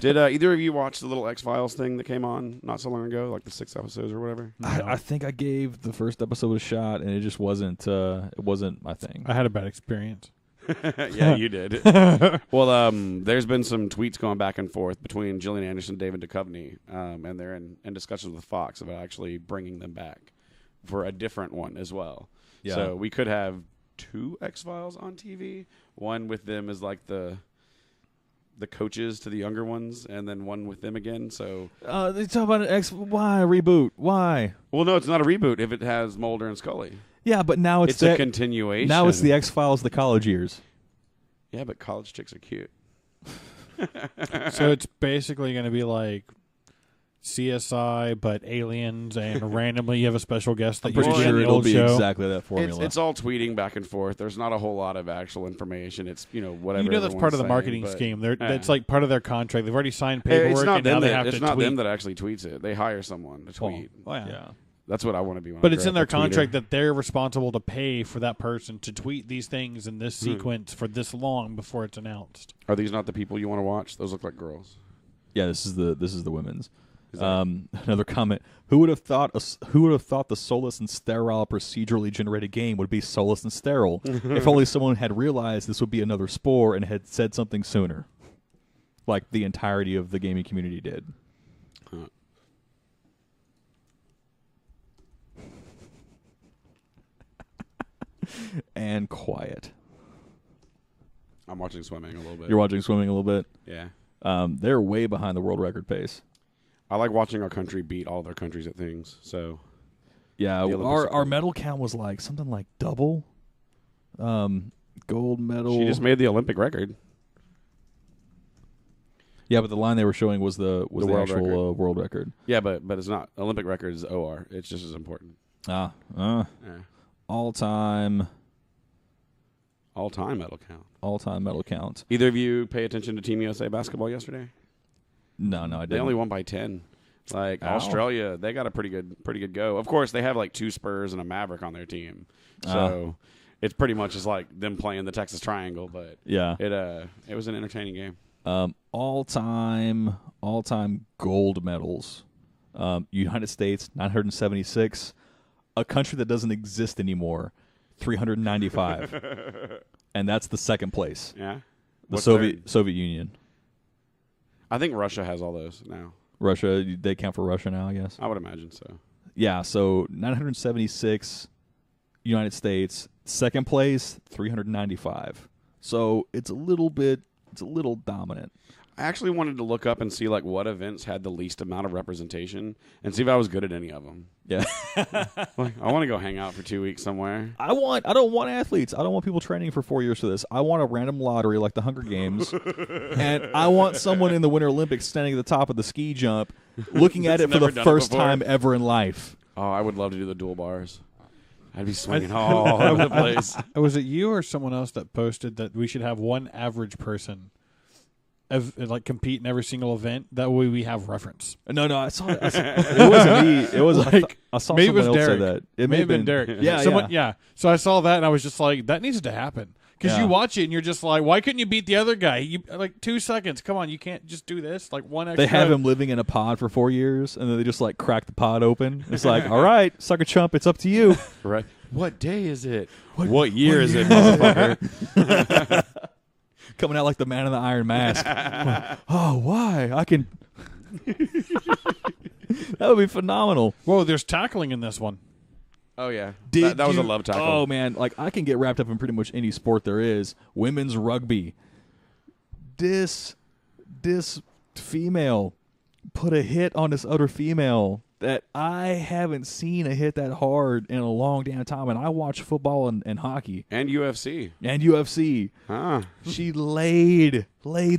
Speaker 2: Did either of you watch the little X-Files thing that came on not so long ago, like the 6 episodes or whatever?
Speaker 3: I think I gave the first episode a shot, and it just wasn't. It wasn't my thing.
Speaker 4: I had a bad experience.
Speaker 2: Yeah, you did. Well, there's been some tweets going back and forth between Gillian Anderson and David Duchovny, and they're in discussions with Fox about actually bringing them back for a different one as well.
Speaker 3: Yeah.
Speaker 2: So we could have 2 X-Files on TV. One with them as like the coaches to the younger ones, and then one with them again. So
Speaker 3: they talk about an why reboot? Why?
Speaker 2: well, no, it's not a reboot if it has Mulder and Scully.
Speaker 3: Yeah, but now
Speaker 2: It's a continuation.
Speaker 3: Now it's the X-Files, the college years.
Speaker 2: Yeah, but college chicks are cute.
Speaker 4: So it's basically going to be like CSI, but aliens, and randomly you have a special guest that
Speaker 3: I'm pretty
Speaker 4: you see in
Speaker 3: sure
Speaker 4: the
Speaker 3: it'll
Speaker 4: old
Speaker 3: be
Speaker 4: show.
Speaker 3: exactly that formula.
Speaker 2: It's all tweeting back and forth. There's not a whole lot of actual information. It's whatever.
Speaker 4: You know that's part of the
Speaker 2: everyone's
Speaker 4: marketing
Speaker 2: saying, but-
Speaker 4: scheme.
Speaker 2: Yeah.
Speaker 4: That's like part of their contract. They've already signed paperwork,
Speaker 2: It's not
Speaker 4: and now
Speaker 2: them
Speaker 4: they
Speaker 2: that
Speaker 4: have
Speaker 2: it's
Speaker 4: to
Speaker 2: not
Speaker 4: tweet.
Speaker 2: them that actually tweets it. They hire someone to tweet.
Speaker 4: Oh, yeah.
Speaker 3: yeah.
Speaker 2: That's what I want to be. When
Speaker 4: But
Speaker 2: I
Speaker 4: it's
Speaker 2: grow
Speaker 4: in
Speaker 2: up,
Speaker 4: their
Speaker 2: a tweeter.
Speaker 4: contract that they're responsible to pay for that person to tweet these things in this
Speaker 2: Hmm.
Speaker 4: sequence for this long before it's announced.
Speaker 2: Are these not the people you want to watch? Those look like girls.
Speaker 3: Yeah, this is the women's.
Speaker 2: Is that-
Speaker 3: Another comment: Who would have thought the soulless and sterile procedurally generated game would be soulless and sterile? If only someone had realized this would be another spore and had said something sooner, like the entirety of the gaming community did.
Speaker 2: Huh.
Speaker 3: And quiet.
Speaker 2: I'm watching swimming a little bit.
Speaker 3: You're watching swimming a little bit.
Speaker 2: Yeah.
Speaker 3: They're way behind the world record pace.
Speaker 2: I like watching our country beat all their countries at things. So
Speaker 3: Yeah,
Speaker 2: The Olympics
Speaker 3: our
Speaker 2: are-
Speaker 3: medal count was like something like double. Gold medal.
Speaker 2: she just made the Olympic record.
Speaker 3: Yeah, but the line they were showing was the
Speaker 2: world
Speaker 3: actual
Speaker 2: record.
Speaker 3: world record.
Speaker 2: Yeah, but it's not. Olympic record is OR. It's just as important.
Speaker 3: Ah,
Speaker 2: Yeah.
Speaker 3: all-time
Speaker 2: All-time medal count.
Speaker 3: medal count.
Speaker 2: Either of you pay attention to Team USA basketball yesterday?
Speaker 3: No, I
Speaker 2: They
Speaker 3: didn't.
Speaker 2: only won by 10. Like
Speaker 3: Ow.
Speaker 2: Australia, they got a pretty good go. Of course, they have like 2 Spurs and a Maverick on their team, so it's pretty much just like them playing the Texas Triangle. But
Speaker 3: Yeah.
Speaker 2: it was an entertaining game.
Speaker 3: All-time gold medals. United States 976. A country that doesn't exist anymore, 395. And that's the second place.
Speaker 2: Yeah,
Speaker 3: The
Speaker 2: What's
Speaker 3: Soviet Union.
Speaker 2: I think Russia has all those now.
Speaker 3: Russia, they count for Russia now, I guess.
Speaker 2: I would imagine so.
Speaker 3: Yeah, so 976 United States, second place 395. So it's a little dominant.
Speaker 2: I actually wanted to look up and see like what events had the least amount of representation and see if I was good at any of them.
Speaker 3: Yeah.
Speaker 2: Like, I want to go hang out for 2 weeks somewhere.
Speaker 3: I don't want athletes. I don't want people training for 4 years for this. I want a random lottery like the Hunger Games. And I want someone in the Winter Olympics standing at the top of the ski jump looking at it for the first time ever in life.
Speaker 2: Oh, I would love to do the dual bars. I'd be swinging all over the place.
Speaker 4: Was it you or someone else that posted that we should have one average person like compete in every single event? That way we have reference.
Speaker 3: No, I saw it. It wasn't me. It was
Speaker 4: like,
Speaker 3: I saw
Speaker 4: maybe
Speaker 3: someone
Speaker 4: it was
Speaker 3: else
Speaker 4: Derek.
Speaker 3: say that. It
Speaker 4: may have been Derek. Yeah. So I saw that and I was just like, that needs to happen. Because you watch it and you're just like, why couldn't you beat the other guy? You like 2 seconds. Come on, you can't just do this. Like one extra.
Speaker 3: They have him living in a pod for 4 years, and then they just like crack the pod open. It's like, all right, sucker chump, it's up to you.
Speaker 2: Right. What day is it? What year is it, motherfucker?
Speaker 3: Coming out like the man in the iron mask. Oh, why? I can. That would be phenomenal.
Speaker 4: Whoa, there's tackling in this one.
Speaker 2: Oh, yeah. That was a love tackle.
Speaker 3: Oh, man. Like, I can get wrapped up in pretty much any sport there is. Women's rugby. This female put a hit on this other female that I haven't seen a hit that hard in a long damn time. And I watch football and hockey.
Speaker 2: And UFC.
Speaker 3: Huh. She laid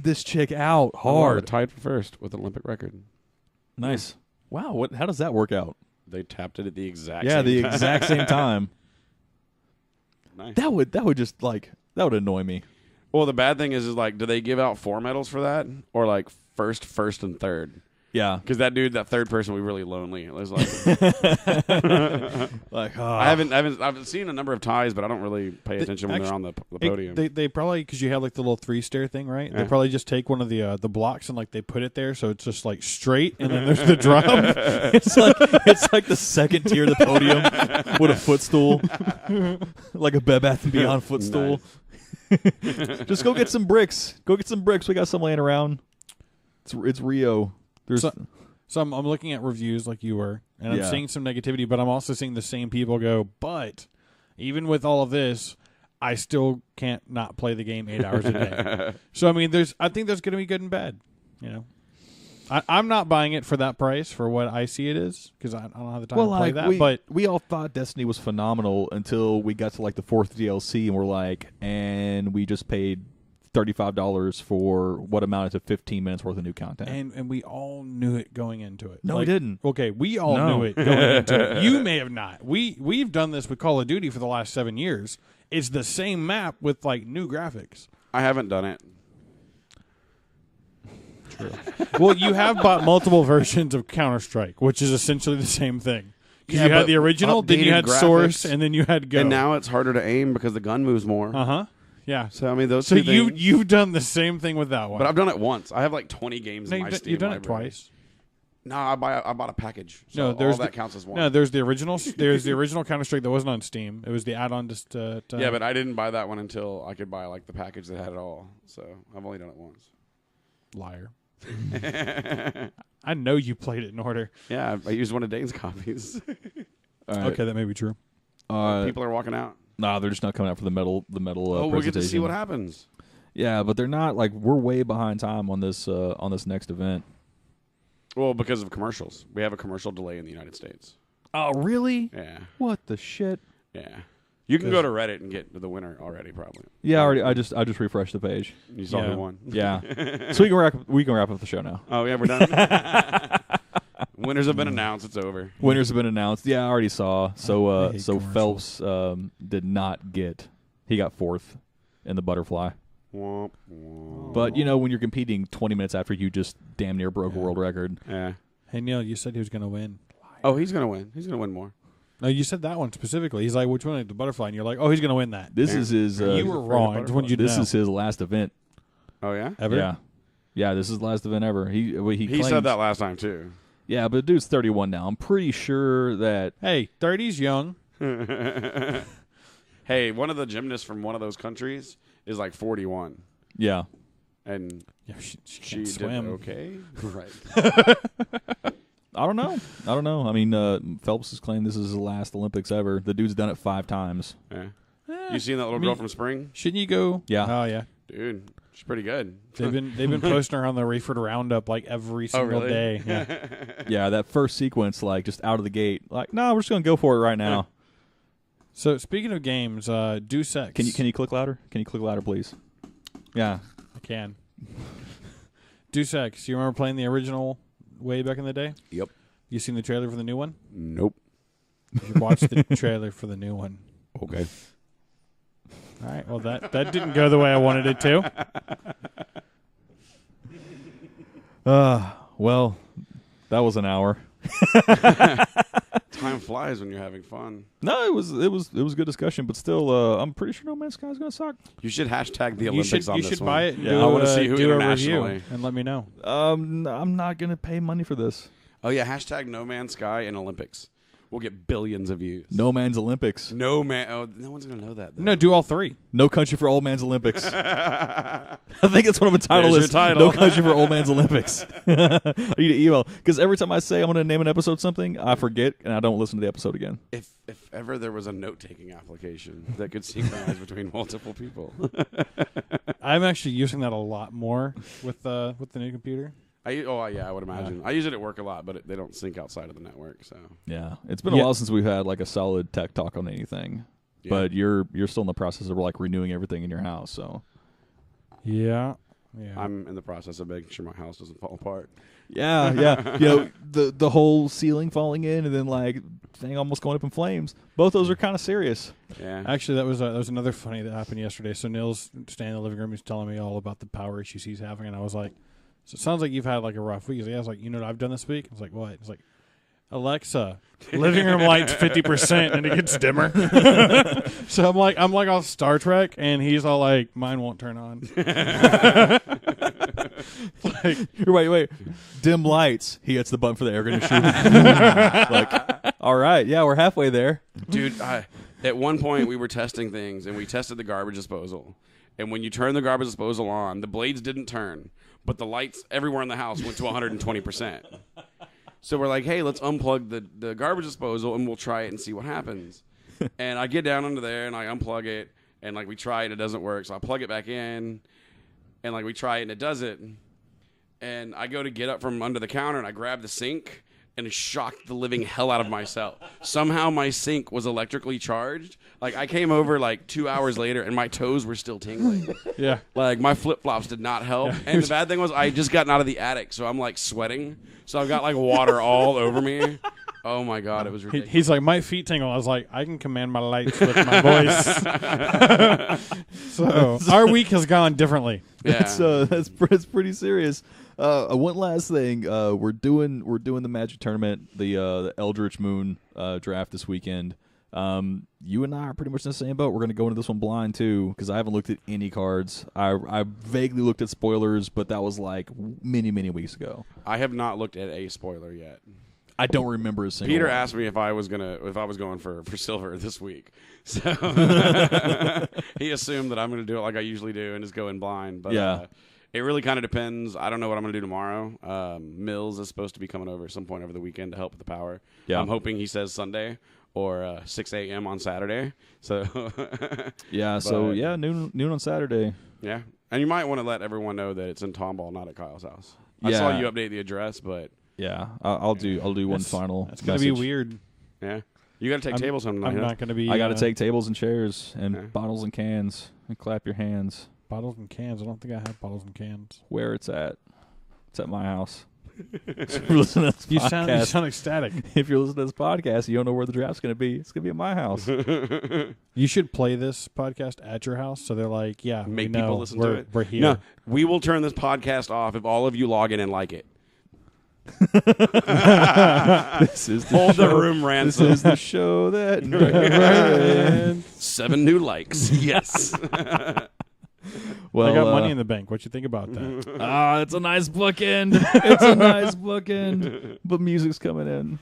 Speaker 3: this chick out hard.
Speaker 2: Tied for first with an Olympic record.
Speaker 3: Nice. Wow. How does that work out?
Speaker 2: They tapped it at the exact same time.
Speaker 3: exact same time.
Speaker 2: Nice.
Speaker 3: That would just like that would annoy me.
Speaker 2: Well, the bad thing is like, do they give out 4 medals for that, or like first, and third?
Speaker 3: Yeah,
Speaker 2: because that third person would be really lonely. It was like,
Speaker 3: like
Speaker 2: I've seen a number of ties, but I don't really pay attention when they're on the podium.
Speaker 4: They probably, because you have like the little 3-stair thing, right?
Speaker 2: Yeah.
Speaker 4: They probably just take one of the blocks and like they put it there, so it's just like straight, and then there's the drum.
Speaker 3: it's like the second tier of the podium with a footstool, like a Bed Bath & Beyond footstool. Nice. Just go get some bricks. We got some laying around. It's Rio.
Speaker 4: So I'm looking at reviews like you were, and I'm seeing some negativity, but I'm also seeing the same people go, but even with all of this, I still can't not play the game 8 hours a day. So, I mean, I think there's going to be good and bad. You know, I'm not buying it for that price for what I see it is, because I don't have the time to play that. But
Speaker 3: we all thought Destiny was phenomenal until we got to like the 4th DLC, and we're like, and we just paid $35 for what amounted to 15 minutes worth of new content.
Speaker 4: And we all knew it going into it.
Speaker 3: No, we didn't.
Speaker 4: Okay, we all knew it going into it. You may have not. We've done this with Call of Duty for the last 7 years. It's the same map with like new graphics.
Speaker 2: I haven't done it.
Speaker 4: True. Well, you have bought multiple versions of Counter-Strike, which is essentially the same thing. Because you had the original, then you had graphics, Source, and then you had Go.
Speaker 2: And now it's harder to aim because the gun moves more.
Speaker 4: Uh-huh. Yeah.
Speaker 2: So, I mean, those
Speaker 4: so
Speaker 2: two things.
Speaker 4: you've done the same thing with that one.
Speaker 2: But I've done it once. I have like 20 games in my Steam
Speaker 4: You've done
Speaker 2: library.
Speaker 4: it twice.
Speaker 2: No, I bought a package. So
Speaker 4: no,
Speaker 2: that counts as one.
Speaker 4: No, there's the original. There's the original Counter-Strike that wasn't on Steam. It was the add-on to
Speaker 2: yeah, but I didn't buy that one until I could buy like the package that had it all. So I've only done it once.
Speaker 4: Liar. I know you played it in order.
Speaker 2: Yeah, I used one of Dane's copies.
Speaker 3: Right.
Speaker 4: Okay, that may be true.
Speaker 2: People are walking out.
Speaker 3: Nah, they're just not coming out for the medal.
Speaker 2: We'll get to see what happens.
Speaker 3: Yeah, but they're not like we're way behind time on this next event.
Speaker 2: Well, because of commercials, we have a commercial delay in the United States.
Speaker 3: Oh, really?
Speaker 2: Yeah.
Speaker 3: What the shit?
Speaker 2: Yeah. You can go to Reddit and get the winner already, probably.
Speaker 3: Yeah, already. I just refreshed the page.
Speaker 2: You saw who won.
Speaker 3: Yeah. So we can wrap up the show now.
Speaker 2: Oh yeah, we're done. Winners have been announced. It's over.
Speaker 3: Winners have been announced. Yeah, I already saw. So Phelps did not get. He got 4th in the butterfly.
Speaker 2: Womp, womp.
Speaker 3: But you know when you're competing 20 minutes after you just damn near broke a world record.
Speaker 2: Yeah.
Speaker 4: Hey Neil, you said he was going to win.
Speaker 2: Oh, he's going to win. He's going to win more.
Speaker 4: No, you said that one specifically. He's like, which one? The butterfly, and you're like, oh, he's going to win that.
Speaker 3: This is his.
Speaker 4: You were wrong. I just wanted you to know.
Speaker 3: This is his last event.
Speaker 2: Oh yeah.
Speaker 4: Ever?
Speaker 3: Yeah. This is the last event ever. He claims,
Speaker 2: said that last time too.
Speaker 3: Yeah, but the dude's 31 now. I'm pretty sure that.
Speaker 4: Hey, 30's young.
Speaker 2: Hey, one of the gymnasts from one of those countries is like 41.
Speaker 3: Yeah.
Speaker 2: And
Speaker 4: she
Speaker 2: did
Speaker 4: swim.
Speaker 2: okay. Right.
Speaker 3: I don't know. I mean, Phelps has claimed this is his last Olympics ever. The dude's done it 5 times.
Speaker 2: Yeah. You seen that little girl from Spring?
Speaker 4: Shouldn't you go?
Speaker 3: Yeah.
Speaker 4: Oh, yeah.
Speaker 2: Dude, She's pretty good.
Speaker 4: They've been posting her on the Rayford Roundup like every single day. Yeah.
Speaker 3: Yeah, that first sequence, like just out of the gate, like, no, we're just gonna go for it right now.
Speaker 4: So speaking of games, Deus Ex.
Speaker 3: Can you click louder? Can you click louder, please? Yeah,
Speaker 4: I can. Deus Ex. You remember playing the original way back in the day?
Speaker 2: Yep.
Speaker 4: You seen the trailer for the new one?
Speaker 2: Nope.
Speaker 4: You should watch the trailer for the new one.
Speaker 2: Okay.
Speaker 4: All right. Well, that didn't go the way I wanted it to.
Speaker 3: well, that was an hour.
Speaker 2: Time flies when you're having fun.
Speaker 3: No, it was good discussion, but still, I'm pretty sure No Man's Sky is gonna suck.
Speaker 2: You should hashtag the Olympics on
Speaker 4: you
Speaker 2: this
Speaker 4: should
Speaker 2: one.
Speaker 4: buy it.
Speaker 3: Yeah,
Speaker 2: I want to see who
Speaker 4: do a
Speaker 2: internationally.
Speaker 4: review and let me know.
Speaker 3: I'm not gonna pay money for this.
Speaker 2: Oh yeah, hashtag No Man's Sky and Olympics. We'll get billions of views.
Speaker 3: No Man's Olympics.
Speaker 2: No man. Oh, no one's gonna know that. Though.
Speaker 4: No, do all three.
Speaker 3: No Country for Old Man's Olympics. I think that's what I'm entitled
Speaker 2: There's
Speaker 3: is.
Speaker 2: your title.
Speaker 3: No Country for Old Man's Olympics. I need an email because every time I say I'm going to name an episode something, I forget and I don't listen to the episode again.
Speaker 2: If ever there was a note-taking application that could synchronize between multiple people.
Speaker 4: I'm actually using that a lot more with the new computer.
Speaker 2: I would imagine. I use it at work a lot, but they don't sync outside of the network. So
Speaker 3: Yeah, it's been a while since we've had like a solid tech talk on anything. Yeah. But you're still in the process of like renewing everything in your house. So
Speaker 4: yeah.
Speaker 2: I'm in the process of making sure my house doesn't fall apart.
Speaker 3: Yeah. You know, the whole ceiling falling in and then like thing almost going up in flames. Both those are kind of serious.
Speaker 2: Yeah.
Speaker 4: Actually, that was another funny that happened yesterday. So Neil's standing in the living room. He's telling me all about the power issues he's having, and I was like, "So it sounds like you've had like a rough week." He's like, I was like, "You know what I've done this week?" I was like, "What?" He's like, "Alexa, living room lights 50%, and it gets dimmer." So I'm like off Star Trek, and he's all like, "Mine won't turn on."
Speaker 3: Like, wait, dim lights. He hits the button for the air conditioner. Like, all right, yeah, we're halfway there,
Speaker 2: dude. At one point, we were testing things, and we tested the garbage disposal. And when you turn the garbage disposal on, the blades didn't turn, but the lights everywhere in the house went to 120%. So we're like, hey, let's unplug the garbage disposal, and we'll try it and see what happens. And I get down under there, and I unplug it, and like we try it, and it doesn't work. So I plug it back in, and like we try it, and it does it. And I go to get up from under the counter, and I grab the sink, and shocked the living hell out of myself. Somehow my sink was electrically charged. Like, I came over like 2 hours later, and my toes were still tingling.
Speaker 4: Yeah.
Speaker 2: Like, my flip-flops did not help. Yeah. And the bad thing was I had just gotten out of the attic, so I'm, like, sweating. So I've got, like, water all over me. Oh, my God, it was ridiculous.
Speaker 4: He's like, my feet tingle. I was like, I can command my lights with my voice. So our week has gone differently.
Speaker 2: Yeah.
Speaker 3: That's pretty serious. One last thing, we're doing the Magic tournament, the Eldritch Moon draft this weekend. You and I are pretty much in the same boat. We're going to go into this one blind too, because I haven't looked at any cards. I vaguely looked at spoilers, but that was like many weeks ago. I
Speaker 2: have not looked at a spoiler yet.
Speaker 3: I don't remember a single.
Speaker 2: Peter
Speaker 3: one.
Speaker 2: asked me if I was going for silver this week, so he assumed that I'm going to do it like I usually do and just go in blind. But
Speaker 3: yeah.
Speaker 2: It really kind of depends. I don't know what I'm going to do tomorrow. Mills is supposed to be coming over at some point over the weekend to help with the power.
Speaker 3: Yeah.
Speaker 2: I'm hoping he says Sunday or 6 a.m. on Saturday. So
Speaker 3: yeah. So yeah, noon on Saturday.
Speaker 2: Yeah, and you might want to let everyone know that it's in Tomball, not at Kyle's house. I saw you update the address, but
Speaker 3: yeah, I'll do one final.
Speaker 4: It's going to be weird.
Speaker 2: Yeah, you got to take tables home.
Speaker 4: I'm not going to be.
Speaker 3: I got to take tables and chairs and bottles and cans and clap your hands.
Speaker 4: Bottles and cans. I don't think I have bottles and cans.
Speaker 3: Where it's at my house. So if you're listening to this
Speaker 4: you sound ecstatic.
Speaker 3: If you're listening to this podcast, you don't know where the draft's going to be. It's going to be at my house.
Speaker 4: You should play this podcast at your house, so they're like, "Yeah,
Speaker 2: make people listen to it."
Speaker 4: We're here.
Speaker 2: No, we will turn this podcast off if all of you log in and like it.
Speaker 3: This is the
Speaker 2: Hold
Speaker 3: show.
Speaker 2: the room ransom.
Speaker 3: This is the show that never
Speaker 2: 7 new likes. Yes.
Speaker 3: Well,
Speaker 4: I got money in the bank. What you think about that?
Speaker 3: It's a nice bookend. It's a nice bookend. But music's coming in.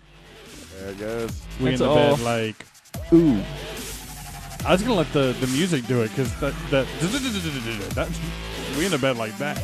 Speaker 2: There it goes.
Speaker 4: We in the bed like.
Speaker 3: Ooh.
Speaker 4: I was gonna let the music do it because that we in the bed like that.